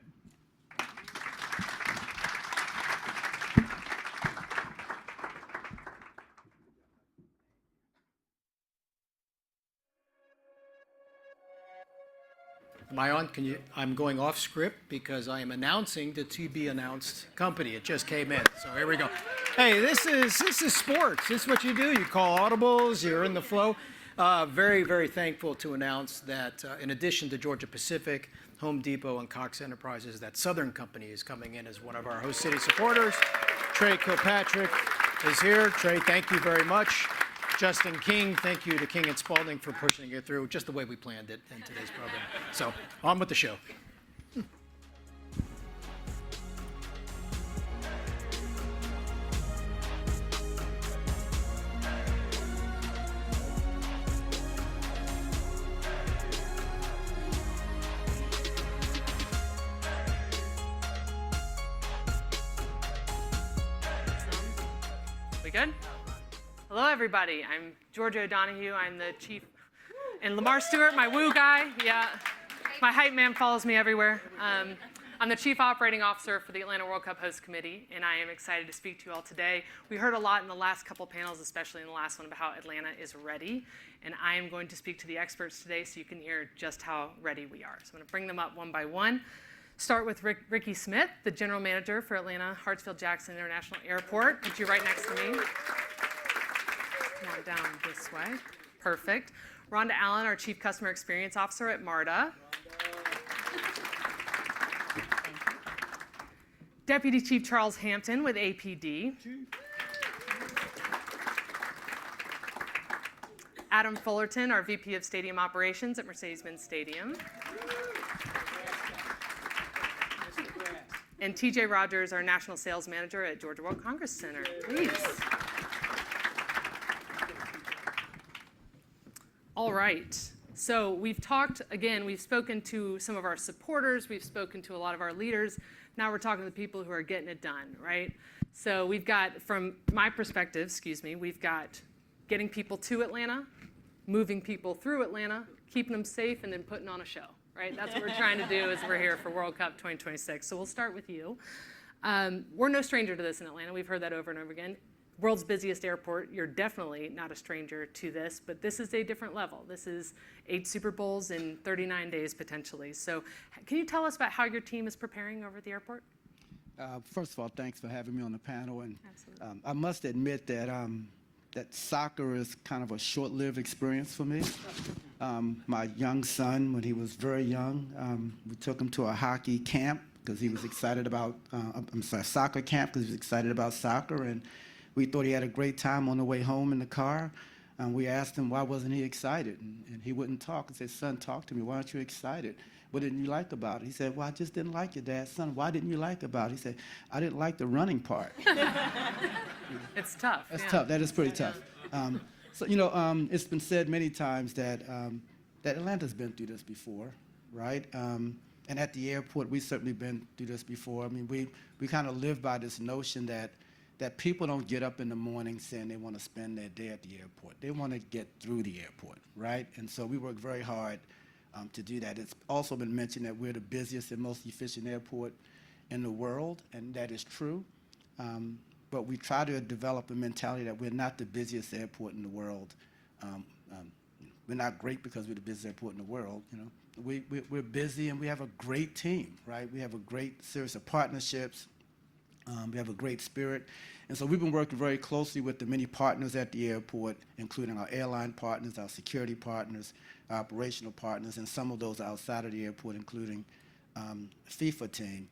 Am I on? I'm going off script because I am announcing the to-be-announced company. It just came in, so here we go. Hey, this is sports. This is what you do. You call audibles. You're in the flow. Very, very thankful to announce that in addition to Georgia Pacific, Home Depot, and Cox Enterprises, that Southern Company is coming in as one of our host city supporters. Trey Kilpatrick is here. Trey, thank you very much. Justin King, thank you to King and Spalding for pushing it through just the way we planned it in today's program. So, on with the show. We good? Hello, everybody. I'm Georgia O'Donoghue. I'm the chief, and Lamar Stewart, my woo guy. Yeah, my hype man follows me everywhere. I'm the chief operating officer for the Atlanta World Cup Host Committee, and I am excited to speak to you all today. We heard a lot in the last couple panels, especially in the last one, about how Atlanta is ready, and I am going to speak to the experts today so you can hear just how ready we are. So I'm going to bring them up one by one. Start with Ricky Smith, the general manager for Atlanta Hartsfield-Jackson International Airport. Put you right next to me. Come on down this way. Perfect. Rhonda Allen, our Chief Customer Experience Officer at MARTA. Deputy Chief Charles Hampton with APD. Adam Fullerton, our VP of Stadium Operations at Mercedes-Benz Stadium. And TJ Rogers, our National Sales Manager at Georgia World Congress Center. Please. All right. So we've talked, again, we've spoken to some of our supporters, we've spoken to a lot of our leaders. Now we're talking to the people who are getting it done, right? So we've got, from my perspective, we've got getting people to Atlanta, moving people through Atlanta, keeping them safe, and then putting on a show, right? That's what we're trying to do as we're here for World Cup 2026. So we'll start with you. We're no stranger to this in Atlanta. We've heard that over and over again. World's busiest airport, you're definitely not a stranger to this, but this is a different level. This is 8 Super Bowls in 39 days potentially. So can you tell us about how your team is preparing over at the airport? First of all, thanks for having me on the panel. And I must admit that that soccer is kind of a short-lived experience for me. My young son, when he was very young, we took him to a hockey camp because he was excited about, soccer camp because he was excited about soccer. And we thought he had a great time on the way home in the car. And we asked him why wasn't he excited, and he wouldn't talk. I said, son, talk to me. Why aren't you excited? What didn't you like about it? He said, well, I just didn't like it, Dad. Son, why didn't you like about it? He said, I didn't like the running part. It's tough. That's tough. That is pretty tough. So, it's been said many times that Atlanta's been through this before, right? And at the airport, we've certainly been through this before. I mean, we kind of live by this notion that people don't get up in the morning saying they want to spend their day at the airport. They want to get through the airport, right? And so we work very hard to do that. It's also been mentioned that we're the busiest and most efficient airport in the world, and that is true. But we try to develop a mentality that we're not the busiest airport in the world. We're not great because we're the busiest airport in the world. We're busy, and we have a great team, right? We have a great series of partnerships. We have a great spirit. And so we've been working very closely with the many partners at the airport, including our airline partners, our security partners, our operational partners, and some of those outside of the airport, including FIFA team.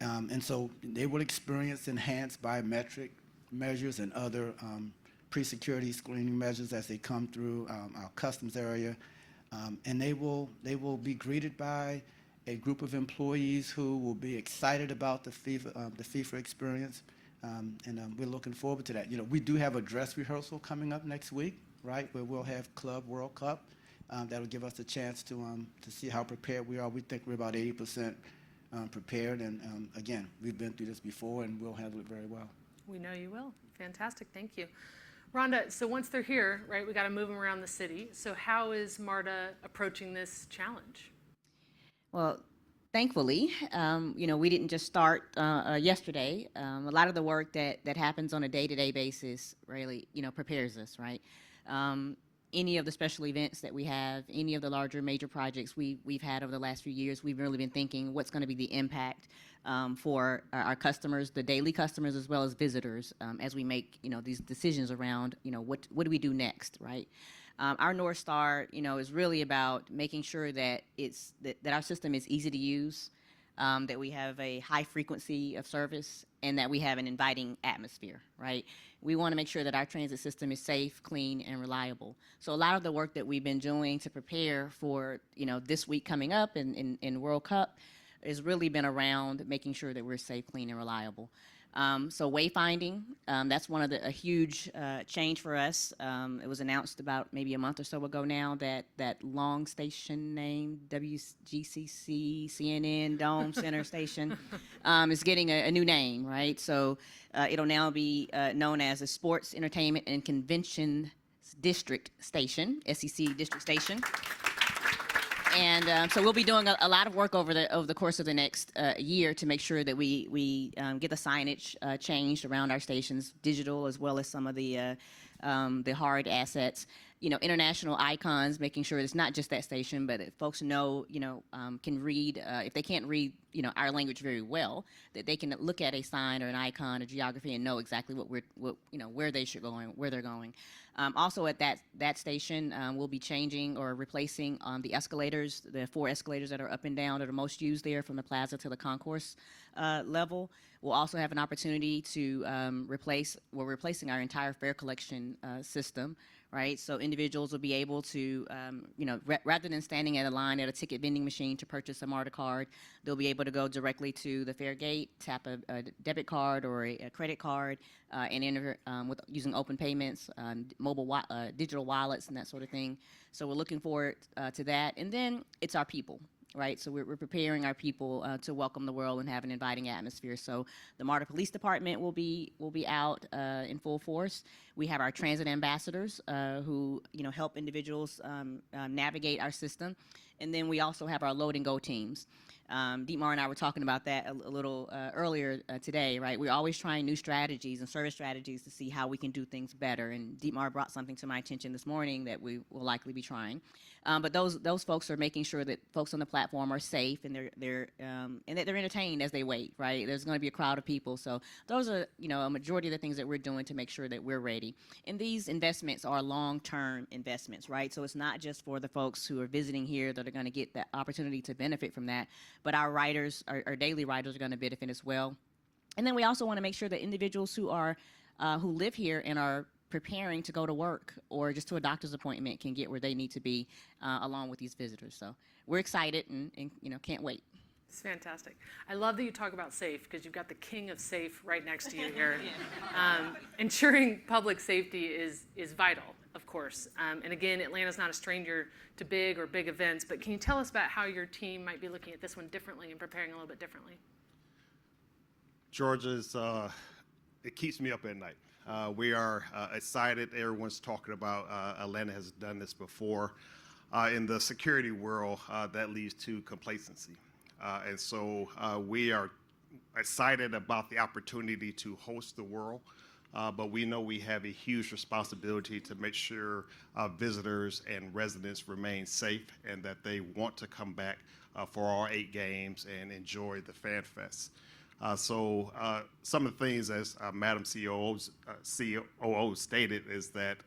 And so they will experience enhanced biometric measures and other pre-security screening measures as they come through our customs area. And they will be greeted by a group of employees who will be excited about the FIFA experience, and we're looking forward to that. We do have a dress rehearsal coming up next week, right, where we'll have Club World Cup. That'll give us a chance to see how prepared we are. We think we're about 80% prepared, and again, we've been through this before, and we'll handle it very well. We know you will. Fantastic. Thank you. Rhonda, so once they're here, right, we got to move them around the city. So how is MARTA approaching this challenge? Well, thankfully, we didn't just start yesterday. A lot of the work that happens on a day-to-day basis really, prepares us, right? Any of the special events that we have, any of the larger major projects we've had over the last few years, we've really been thinking what's going to be the impact for our customers, the daily customers, as well as visitors, as we make, these decisions around, what do we do next, right? Our North Star, is really about making sure that that our system is easy to use, that we have a high frequency of service, and that we have an inviting atmosphere, right? We want to make sure that our transit system is safe, clean, and reliable. So a lot of the work that we've been doing to prepare for, this week coming up in World Cup has really been around making sure that we're safe, clean, and reliable. So wayfinding, that's a huge change for us. It was announced about maybe a month or so ago now that long station name, WGCC, CNN, Dome Center Station, is getting a new name, right? So it'll now be known as a Sports, Entertainment, and Convention District Station, SEC District Station. And so we'll be doing a lot of work over the course of the next year to make sure that we get the signage changed around our stations, digital as well as some of the hard assets. International icons, making sure it's not just that station, but that folks know, can read, if they can't read, our language very well, that they can look at a sign or an icon or geography and know exactly where they should go and where they're going. Also at that station, we'll be changing or replacing the escalators, the 4 escalators that are up and down that are most used there from the plaza to the concourse level. We'll also have an opportunity to we're replacing our entire fare collection system, right? So individuals will be able to, rather than standing at a line at a ticket vending machine to purchase a MARTA card, they'll be able to go directly to the fare gate, tap a debit card or a credit card, and enter with using open payments, digital wallets, and that sort of thing. So we're looking forward to that. And then it's our people. Right, so we're preparing our people to welcome the world and have an inviting atmosphere. So the MARTA Police Department will be out in full force. We have our transit ambassadors who help individuals navigate our system, and then we also have our load and go teams. Dietmar and I were talking about that a little earlier today, right? We're always trying new strategies and service strategies to see how we can do things better. And Dietmar brought something to my attention this morning that we will likely be trying. But those folks are making sure that folks on the platform are safe and and that they're entertained as they wait, right? There's going to be a crowd of people. So those are, a majority of the things that we're doing to make sure that we're ready. And these investments are long-term investments, right? So it's not just for the folks who are visiting here that are going to get that opportunity to benefit from that, but our riders, our daily riders are going to benefit as well. And then we also want to make sure that individuals who live here and are preparing to go to work or just to a doctor's appointment can get where they need to be along with these visitors. So we're excited and can't wait. It's fantastic. I love that you talk about safe because you've got the king of safe right next to you here. Ensuring public safety is vital, of course. And again, Atlanta's not a stranger to big events, but can you tell us about how your team might be looking at this one differently and preparing a little bit differently? Georgia's, it keeps me up at night. We are excited. Everyone's talking about Atlanta has done this before. In the security world, that leads to complacency. And so we are excited about the opportunity to host the world, but we know we have a huge responsibility to make sure visitors and residents remain safe and that they want to come back for all 8 games and enjoy the Fan Fest. So some of the things, as Madam COO stated, is that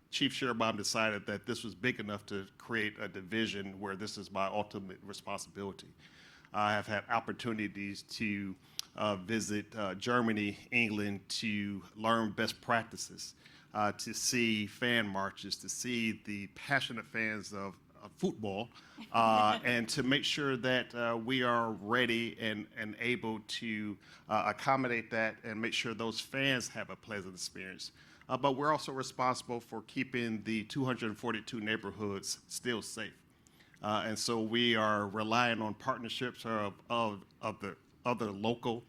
Chief Shearbaum decided that this was big enough to create a division where this is my ultimate responsibility. I have had opportunities to visit Germany, England, to learn best practices, to see fan marches, to see the passionate fans of football, and to make sure that we are ready and able to accommodate that and make sure those fans have a pleasant experience. But we're also responsible for keeping the 242 neighborhoods still safe. And so we are relying on partnerships of the other local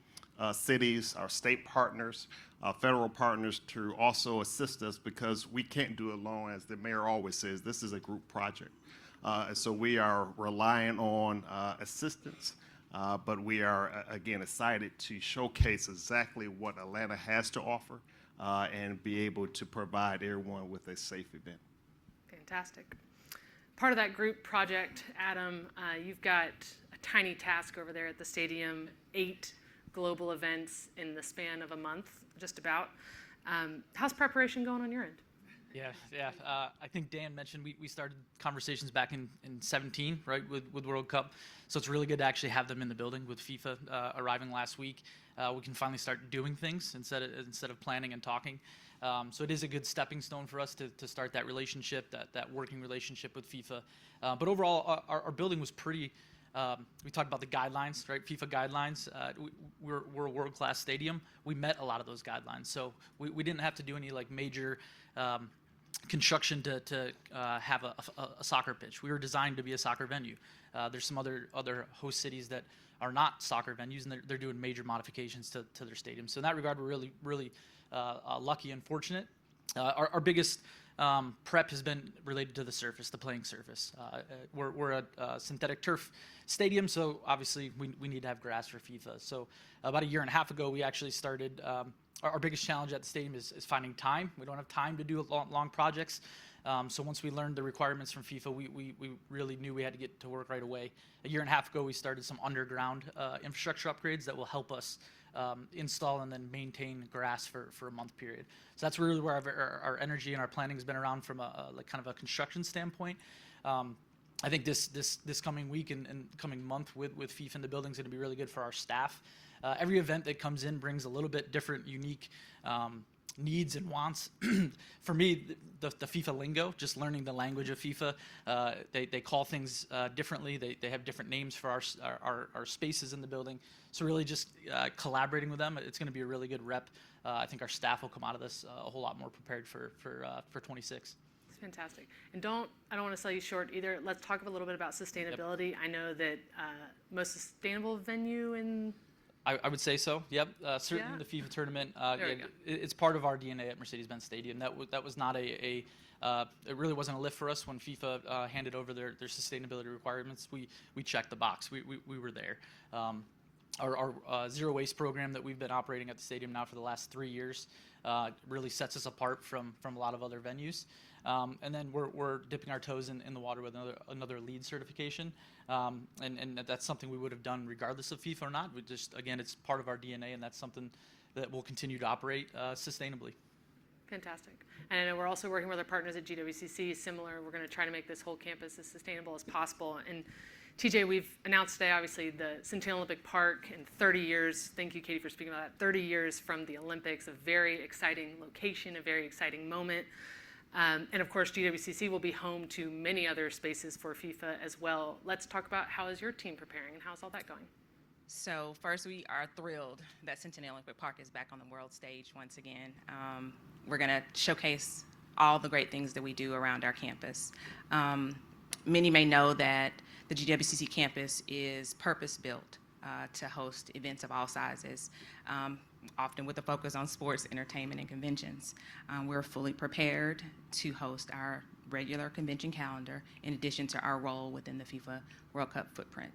cities, our state partners, federal partners to also assist us because we can't do it alone. As the mayor always says, this is a group project. And so we are relying on assistance, but we are, again, excited to showcase exactly what Atlanta has to offer and be able to provide everyone with a safe event. Fantastic. Part of that group project, Adam, you've got a tiny task over there at the stadium, 8 global events in the span of a month, just about. How's preparation going on your end? Yeah. I think Dan mentioned we started conversations back in 17, right, with World Cup. So it's really good to actually have them in the building with FIFA arriving last week. We can finally start doing things instead of planning and talking. So it is a good stepping stone for us to start that relationship, that working relationship with FIFA. But overall, our building was pretty. We talked about the guidelines, right? FIFA guidelines. We're a world-class stadium. We met a lot of those guidelines, so we didn't have to do any major construction to have a soccer pitch. We were designed to be a soccer venue. There's some other host cities that are not soccer venues, and they're doing major modifications to their stadiums. So in that regard, we're really lucky and fortunate. Our biggest prep has been related to the surface, the playing surface. We're a synthetic turf stadium, so obviously we need to have grass for FIFA. So about a year and a half ago, we actually started. Our biggest challenge at the stadium is finding time. We don't have time to do long projects. So once we learned the requirements from FIFA, we really knew we had to get to work right away. A year and a half ago, we started some underground infrastructure upgrades that will help us install and then maintain grass for a month period. So that's really where our energy and our planning has been around from a kind of a construction standpoint. I think this coming week and coming month with FIFA in the building is going to be really good for our staff. Every event that comes in brings a little bit different, unique needs and wants. For me, the FIFA lingo, just learning the language of FIFA, they call things differently. They have different names for our spaces in the building. So really just collaborating with them, it's going to be a really good rep. I think our staff will come out of this a whole lot more prepared for 26. It's fantastic. And I don't want to sell you short either. Let's talk a little bit about sustainability. Yep. I know that most sustainable venue in... I would say so. Yep. Certainly the FIFA tournament. It's part of our DNA at Mercedes-Benz Stadium. That was not it really wasn't a lift for us when FIFA handed over their sustainability requirements. We checked the box. We were there. Our zero waste program that we've been operating at the stadium now for the last 3 years really sets us apart from a lot of other venues. And then we're dipping our toes in the water with another LEED certification. And that's something we would have done regardless of FIFA or not. We just, again, it's part of our DNA, and that's something that will continue to operate sustainably. Fantastic. And I know we're also working with our partners at GWCC. Similar, we're going to try to make this whole campus as sustainable as possible. And TJ, we've announced today, obviously, the Centennial Olympic Park in 30 years. Thank you, Katie, for speaking about that. 30 years from the Olympics, a very exciting location, a very exciting moment. And of course, GWCC will be home to many other spaces for FIFA as well. Let's talk about how is your team preparing and how's all that going? So first, we are thrilled that Centennial Olympic Park is back on the world stage once again. We're going to showcase all the great things that we do around our campus. Many may know that the GWCC campus is purpose-built to host events of all sizes, often with a focus on sports, entertainment, and conventions. We're fully prepared to host our regular convention calendar in addition to our role within the FIFA World Cup footprint.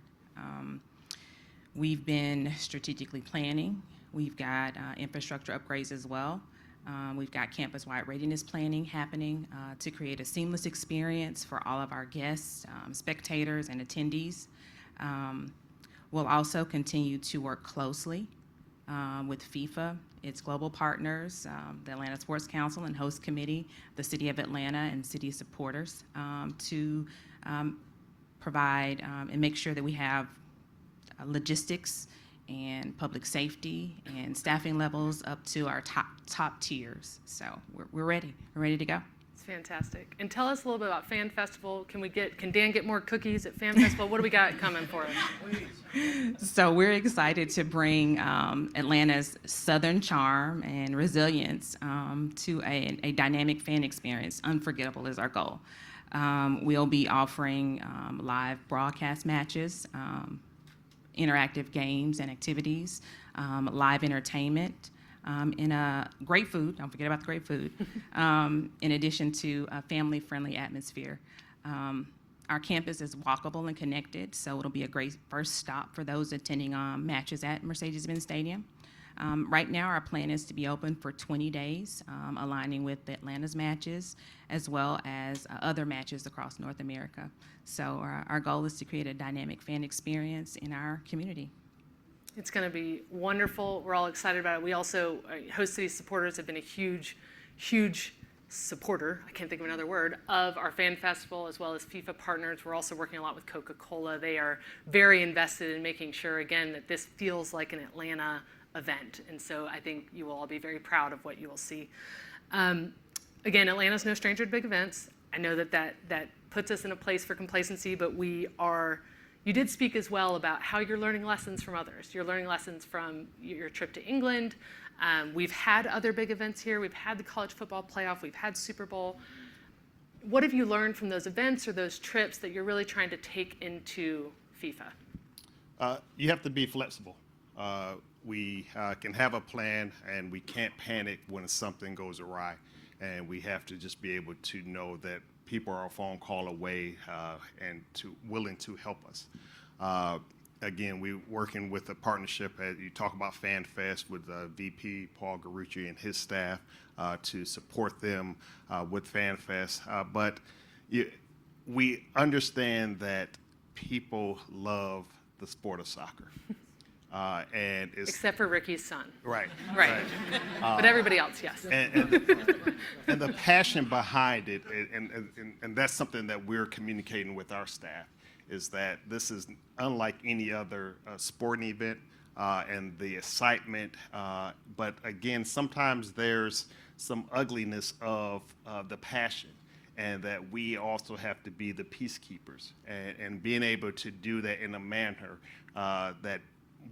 We've been strategically planning. We've got infrastructure upgrades as well. We've got campus-wide readiness planning happening to create a seamless experience for all of our guests, spectators, and attendees. We'll also continue to work closely with FIFA, its global partners, the Atlanta Sports Council and Host Committee, the City of Atlanta, and city supporters to provide and make sure that we have logistics and public safety and staffing levels up to our top tiers. So we're ready. We're ready to go. It's fantastic. And tell us a little bit about Fan Festival. Can Dan get more cookies at Fan Festival? What do we got coming for us? So we're excited to bring Atlanta's Southern charm and resilience to a dynamic fan experience. Unforgettable is our goal. We'll be offering live broadcast matches, interactive games and activities, live entertainment, and great food. Don't forget about the great food. In addition to a family-friendly atmosphere. Our campus is walkable and connected, so it'll be a great first stop for those attending matches at Mercedes-Benz Stadium. Right now, our plan is to be open for 20 days, aligning with Atlanta's matches, as well as other matches across North America. So our goal is to create a dynamic fan experience in our community. It's going to be wonderful. We're all excited about it. We also, Host City supporters have been a huge, huge supporter, I can't think of another word, of our Fan Festival as well as FIFA partners. We're also working a lot with Coca-Cola. They are very invested in making sure, again, that this feels like an Atlanta event. And so I think you will all be very proud of what you will see. Again, Atlanta's no stranger to big events. I know that puts us in a place for complacency, but you did speak as well about how you're learning lessons from others. You're learning lessons from your trip to England. We've had other big events here. We've had the college football playoff. We've had Super Bowl. What have you learned from those events or those trips that you're really trying to take into FIFA? You have to be flexible. We can have a plan, and we can't panic when something goes awry. And we have to just be able to know that people are a phone call away and willing to help us. Again, we're working with a partnership, as you talk about Fan Fest, with VP Paul Garucci and his staff to support them with Fan Fest. But we understand that people love the sport of soccer. And it's, except for Ricky's son. Right. Right. But everybody else, yes. And the passion behind it, and that's something that we're communicating with our staff, is that this is unlike any other sporting event, and the excitement. But again, sometimes there's some ugliness of the passion, and that we also have to be the peacekeepers, and being able to do that in a manner that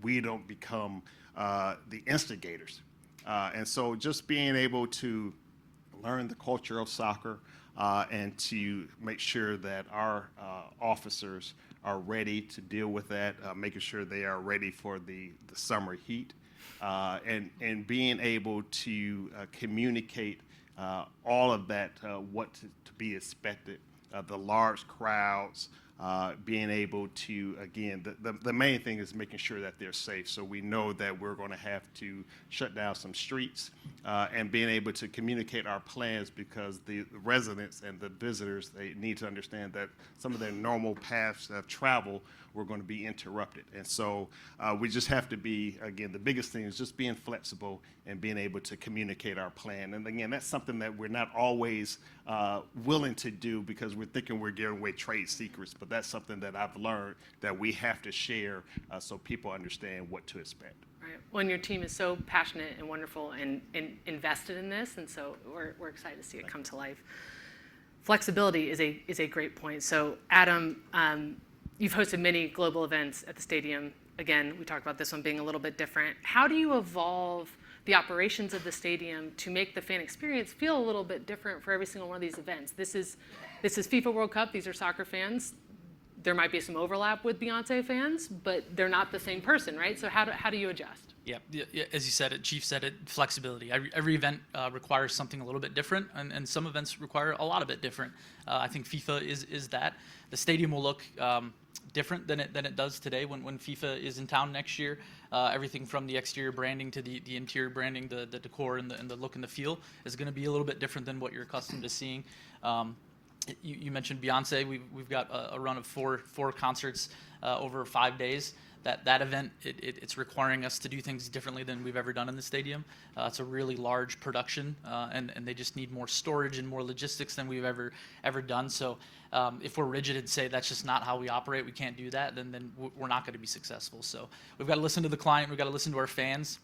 we don't become the instigators. And so just being able to learn the culture of soccer and to make sure that our officers are ready to deal with that, making sure they are ready for the summer heat, and being able to communicate all of that, what to be expected, the large crowds, being able to, again, the main thing is making sure that they're safe. So we know that we're going to have to shut down some streets, and being able to communicate our plans, because the residents and the visitors, they need to understand that some of their normal paths of travel were going to be interrupted. And so we just have to be, again, the biggest thing is just being flexible and being able to communicate our plan. And again, that's something that we're not always willing to do, because we're thinking we're giving away trade secrets, but that's something that I've learned that we have to share so people understand what to expect. Right. Well, and your team is so passionate and wonderful and invested in this, and so we're excited to see it come to life. Flexibility is a great point. So Adam, you've hosted many global events at the stadium. Again, we talked about this one being a little bit different. How do you evolve the operations of the stadium to make the fan experience feel a little bit different for every single one of these events? This is FIFA World Cup. These are soccer fans. There might be some overlap with Beyonce fans, but they're not the same person, right? So how do you adjust? Yeah, as you said it, Chief said it, flexibility. Every event requires something a little bit different, and some events require a lot of it different. I think FIFA is that. The stadium will look different than it does today when FIFA is in town next year. Everything from the exterior branding to the interior branding, the decor and the look and the feel is going to be a little bit different than what you're accustomed to seeing. You mentioned Beyonce. We've got a run of four concerts over 5 days. That event, it's requiring us to do things differently than we've ever done in the stadium. It's a really large production, and they just need more storage and more logistics than we've ever done. So if we're rigid and say that's just not how we operate, we can't do that, then we're not going to be successful. So we've got to listen to the client, we've got to listen to our fans.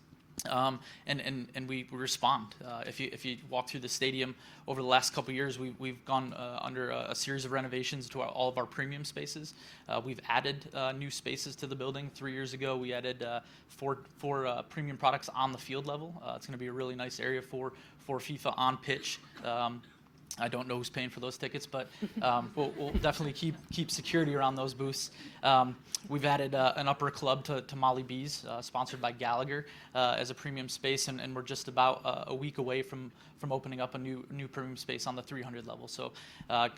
And we respond. If you walk through the stadium over the last couple of years, we've gone under a series of renovations to all of our premium spaces. We've added new spaces to the building. 3 years ago, we added four premium products on the field level. It's going to be a really nice area for FIFA on pitch. I don't know who's paying for those tickets, but we'll definitely keep security around those booths. We've added an upper club to Molly B's, sponsored by Gallagher, as a premium space, and we're just about a week away from opening up a new premium space on the 300 level. So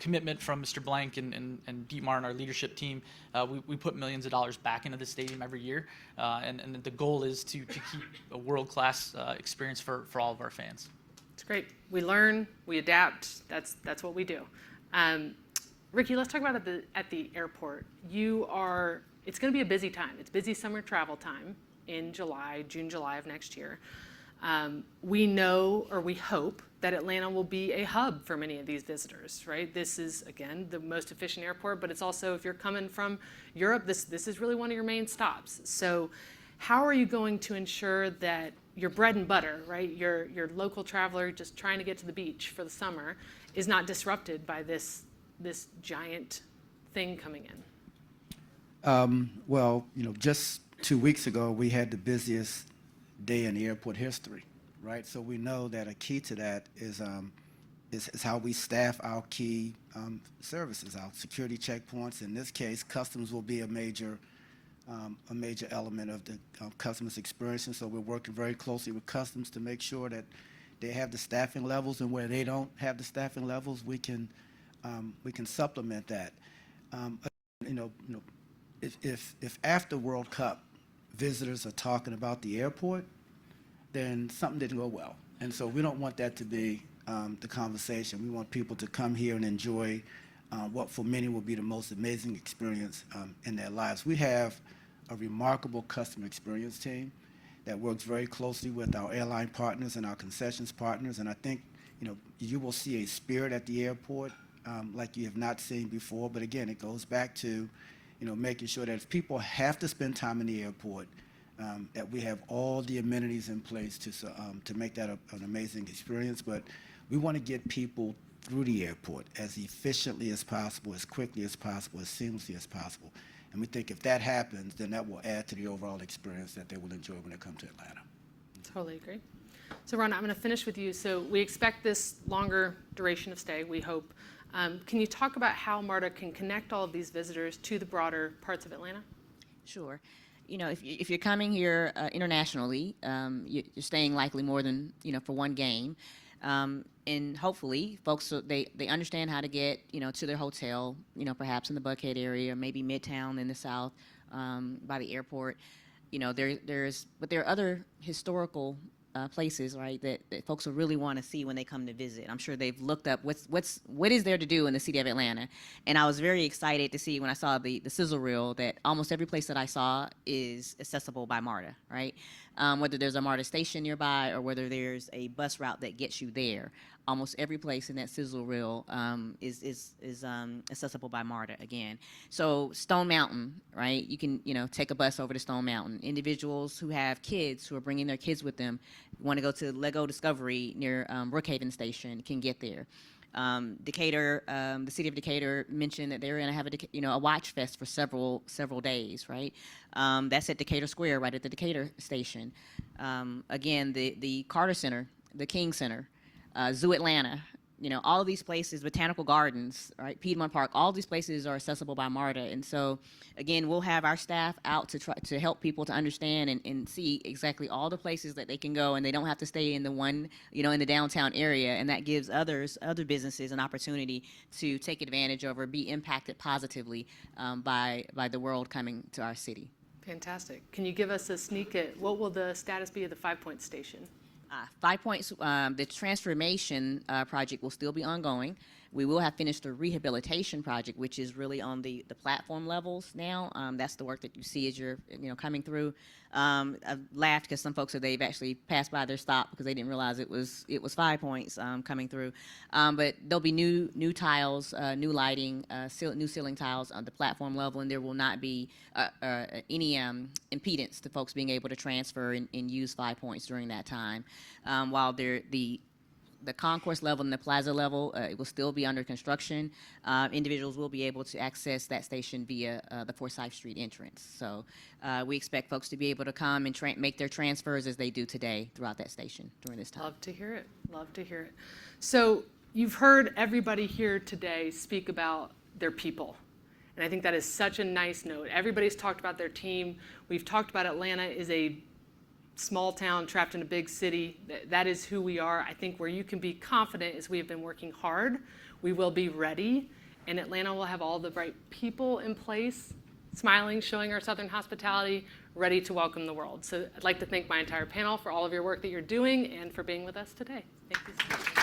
commitment from Mr. Blank and Dietmar and our leadership team. We put millions of dollars back into the stadium every year, and the goal is to keep a world-class experience for all of our fans. It's great. We learn, we adapt. That's what we do. Ricky, let's talk about at the airport. It's going to be a busy time. It's busy summer travel time in June, July of next year. We know, or we hope, that Atlanta will be a hub for many of these visitors, right? This is, again, the most efficient airport, but it's also, if you're coming from Europe, this is really one of your main stops. So how are you going to ensure that your bread and butter, right, your local traveler just trying to get to the beach for the summer, is not disrupted by this giant thing coming in? Well, just 2 weeks ago, we had the busiest day in airport history, right? So we know that a key to that is how we staff our key services, our security checkpoints. In this case, customs will be a major element of the customer's experience, and so we're working very closely with customs to make sure that they have the staffing levels, and where they don't have the staffing levels, we can supplement that. If after World Cup visitors are talking about the airport, then something didn't go well, and so we don't want that to be the conversation. We want people to come here and enjoy what for many will be the most amazing experience in their lives. We have a remarkable customer experience team that works very closely with our airline partners and our concessions partners, and I think you will see a spirit at the airport like you have not seen before. But again, it goes back to making sure that if people have to spend time in the airport, that we have all the amenities in place to make that an amazing experience. But we want to get people through the airport as efficiently as possible, as quickly as possible, as seamlessly as possible. And we think if that happens, then that will add to the overall experience that they will enjoy when they come to Atlanta. Totally agree. So Ron, I'm going to finish with you. So we expect this longer duration of stay, we hope. Can you talk about how MARTA can connect all of these visitors to the broader parts of Atlanta? Sure. You know, if you're coming here internationally, you're staying likely more than, for one game. And hopefully folks, they understand how to get, to their hotel, perhaps in the Buckhead area, or maybe Midtown in the South by the airport. But there are other historical places, right, that folks will really want to see when they come to visit. I'm sure they've looked up what is there to do in the city of Atlanta. And I was very excited to see when I saw the sizzle reel that almost every place that I saw is accessible by MARTA, right? Whether there's a MARTA station nearby or whether there's a bus route that gets you there. Almost every place in that sizzle reel is accessible by MARTA again. So Stone Mountain, right? You can take a bus over to Stone Mountain. Individuals who have kids who are bringing their kids with them want to go to Lego Discovery near Brookhaven Station can get there. Decatur, the city of Decatur mentioned that they're going to have a watch fest for several days, right? That's at Decatur Square, right at the Decatur station. Again, the Carter Center, the King Center. Zoo Atlanta, all of these places, Botanical Gardens, right, Piedmont Park, all these places are accessible by MARTA. And so, again, we'll have our staff out to try to help people to understand and see exactly all the places that they can go, and they don't have to stay in the one, in the downtown area. And that gives other businesses an opportunity to take advantage of or be impacted positively by the world coming to our city. Fantastic. Can you give us a sneak at what will the status be of the 5 Point Station? 5 Points, the transformation project will still be ongoing. We will have finished the rehabilitation project, which is really on the platform levels now. That's the work that you see as you're coming through. I've laughed because some folks said they've actually passed by their stop because they didn't realize it was 5 Points coming through. But there'll be new tiles, new lighting, new ceiling tiles on the platform level, and there will not be any impedance to folks being able to transfer and use 5 Points during that time. While the concourse level and the plaza level, it will still be under construction. Individuals will be able to access that station via the Forsyth Street entrance. So we expect folks to be able to come and make their transfers as they do today throughout that station during this time. Love to hear it. Love to hear it. So you've heard everybody here today speak about their people. And I think that is such a nice note. Everybody's talked about their team. We've talked about Atlanta is a small town trapped in a big city. That is who we are. I think where you can be confident is we have been working hard. We will be ready, and Atlanta will have all the right people in place, smiling, showing our Southern hospitality, ready to welcome the world. So I'd like to thank my entire panel for all of your work that you're doing and for being with us today. Thank you so much.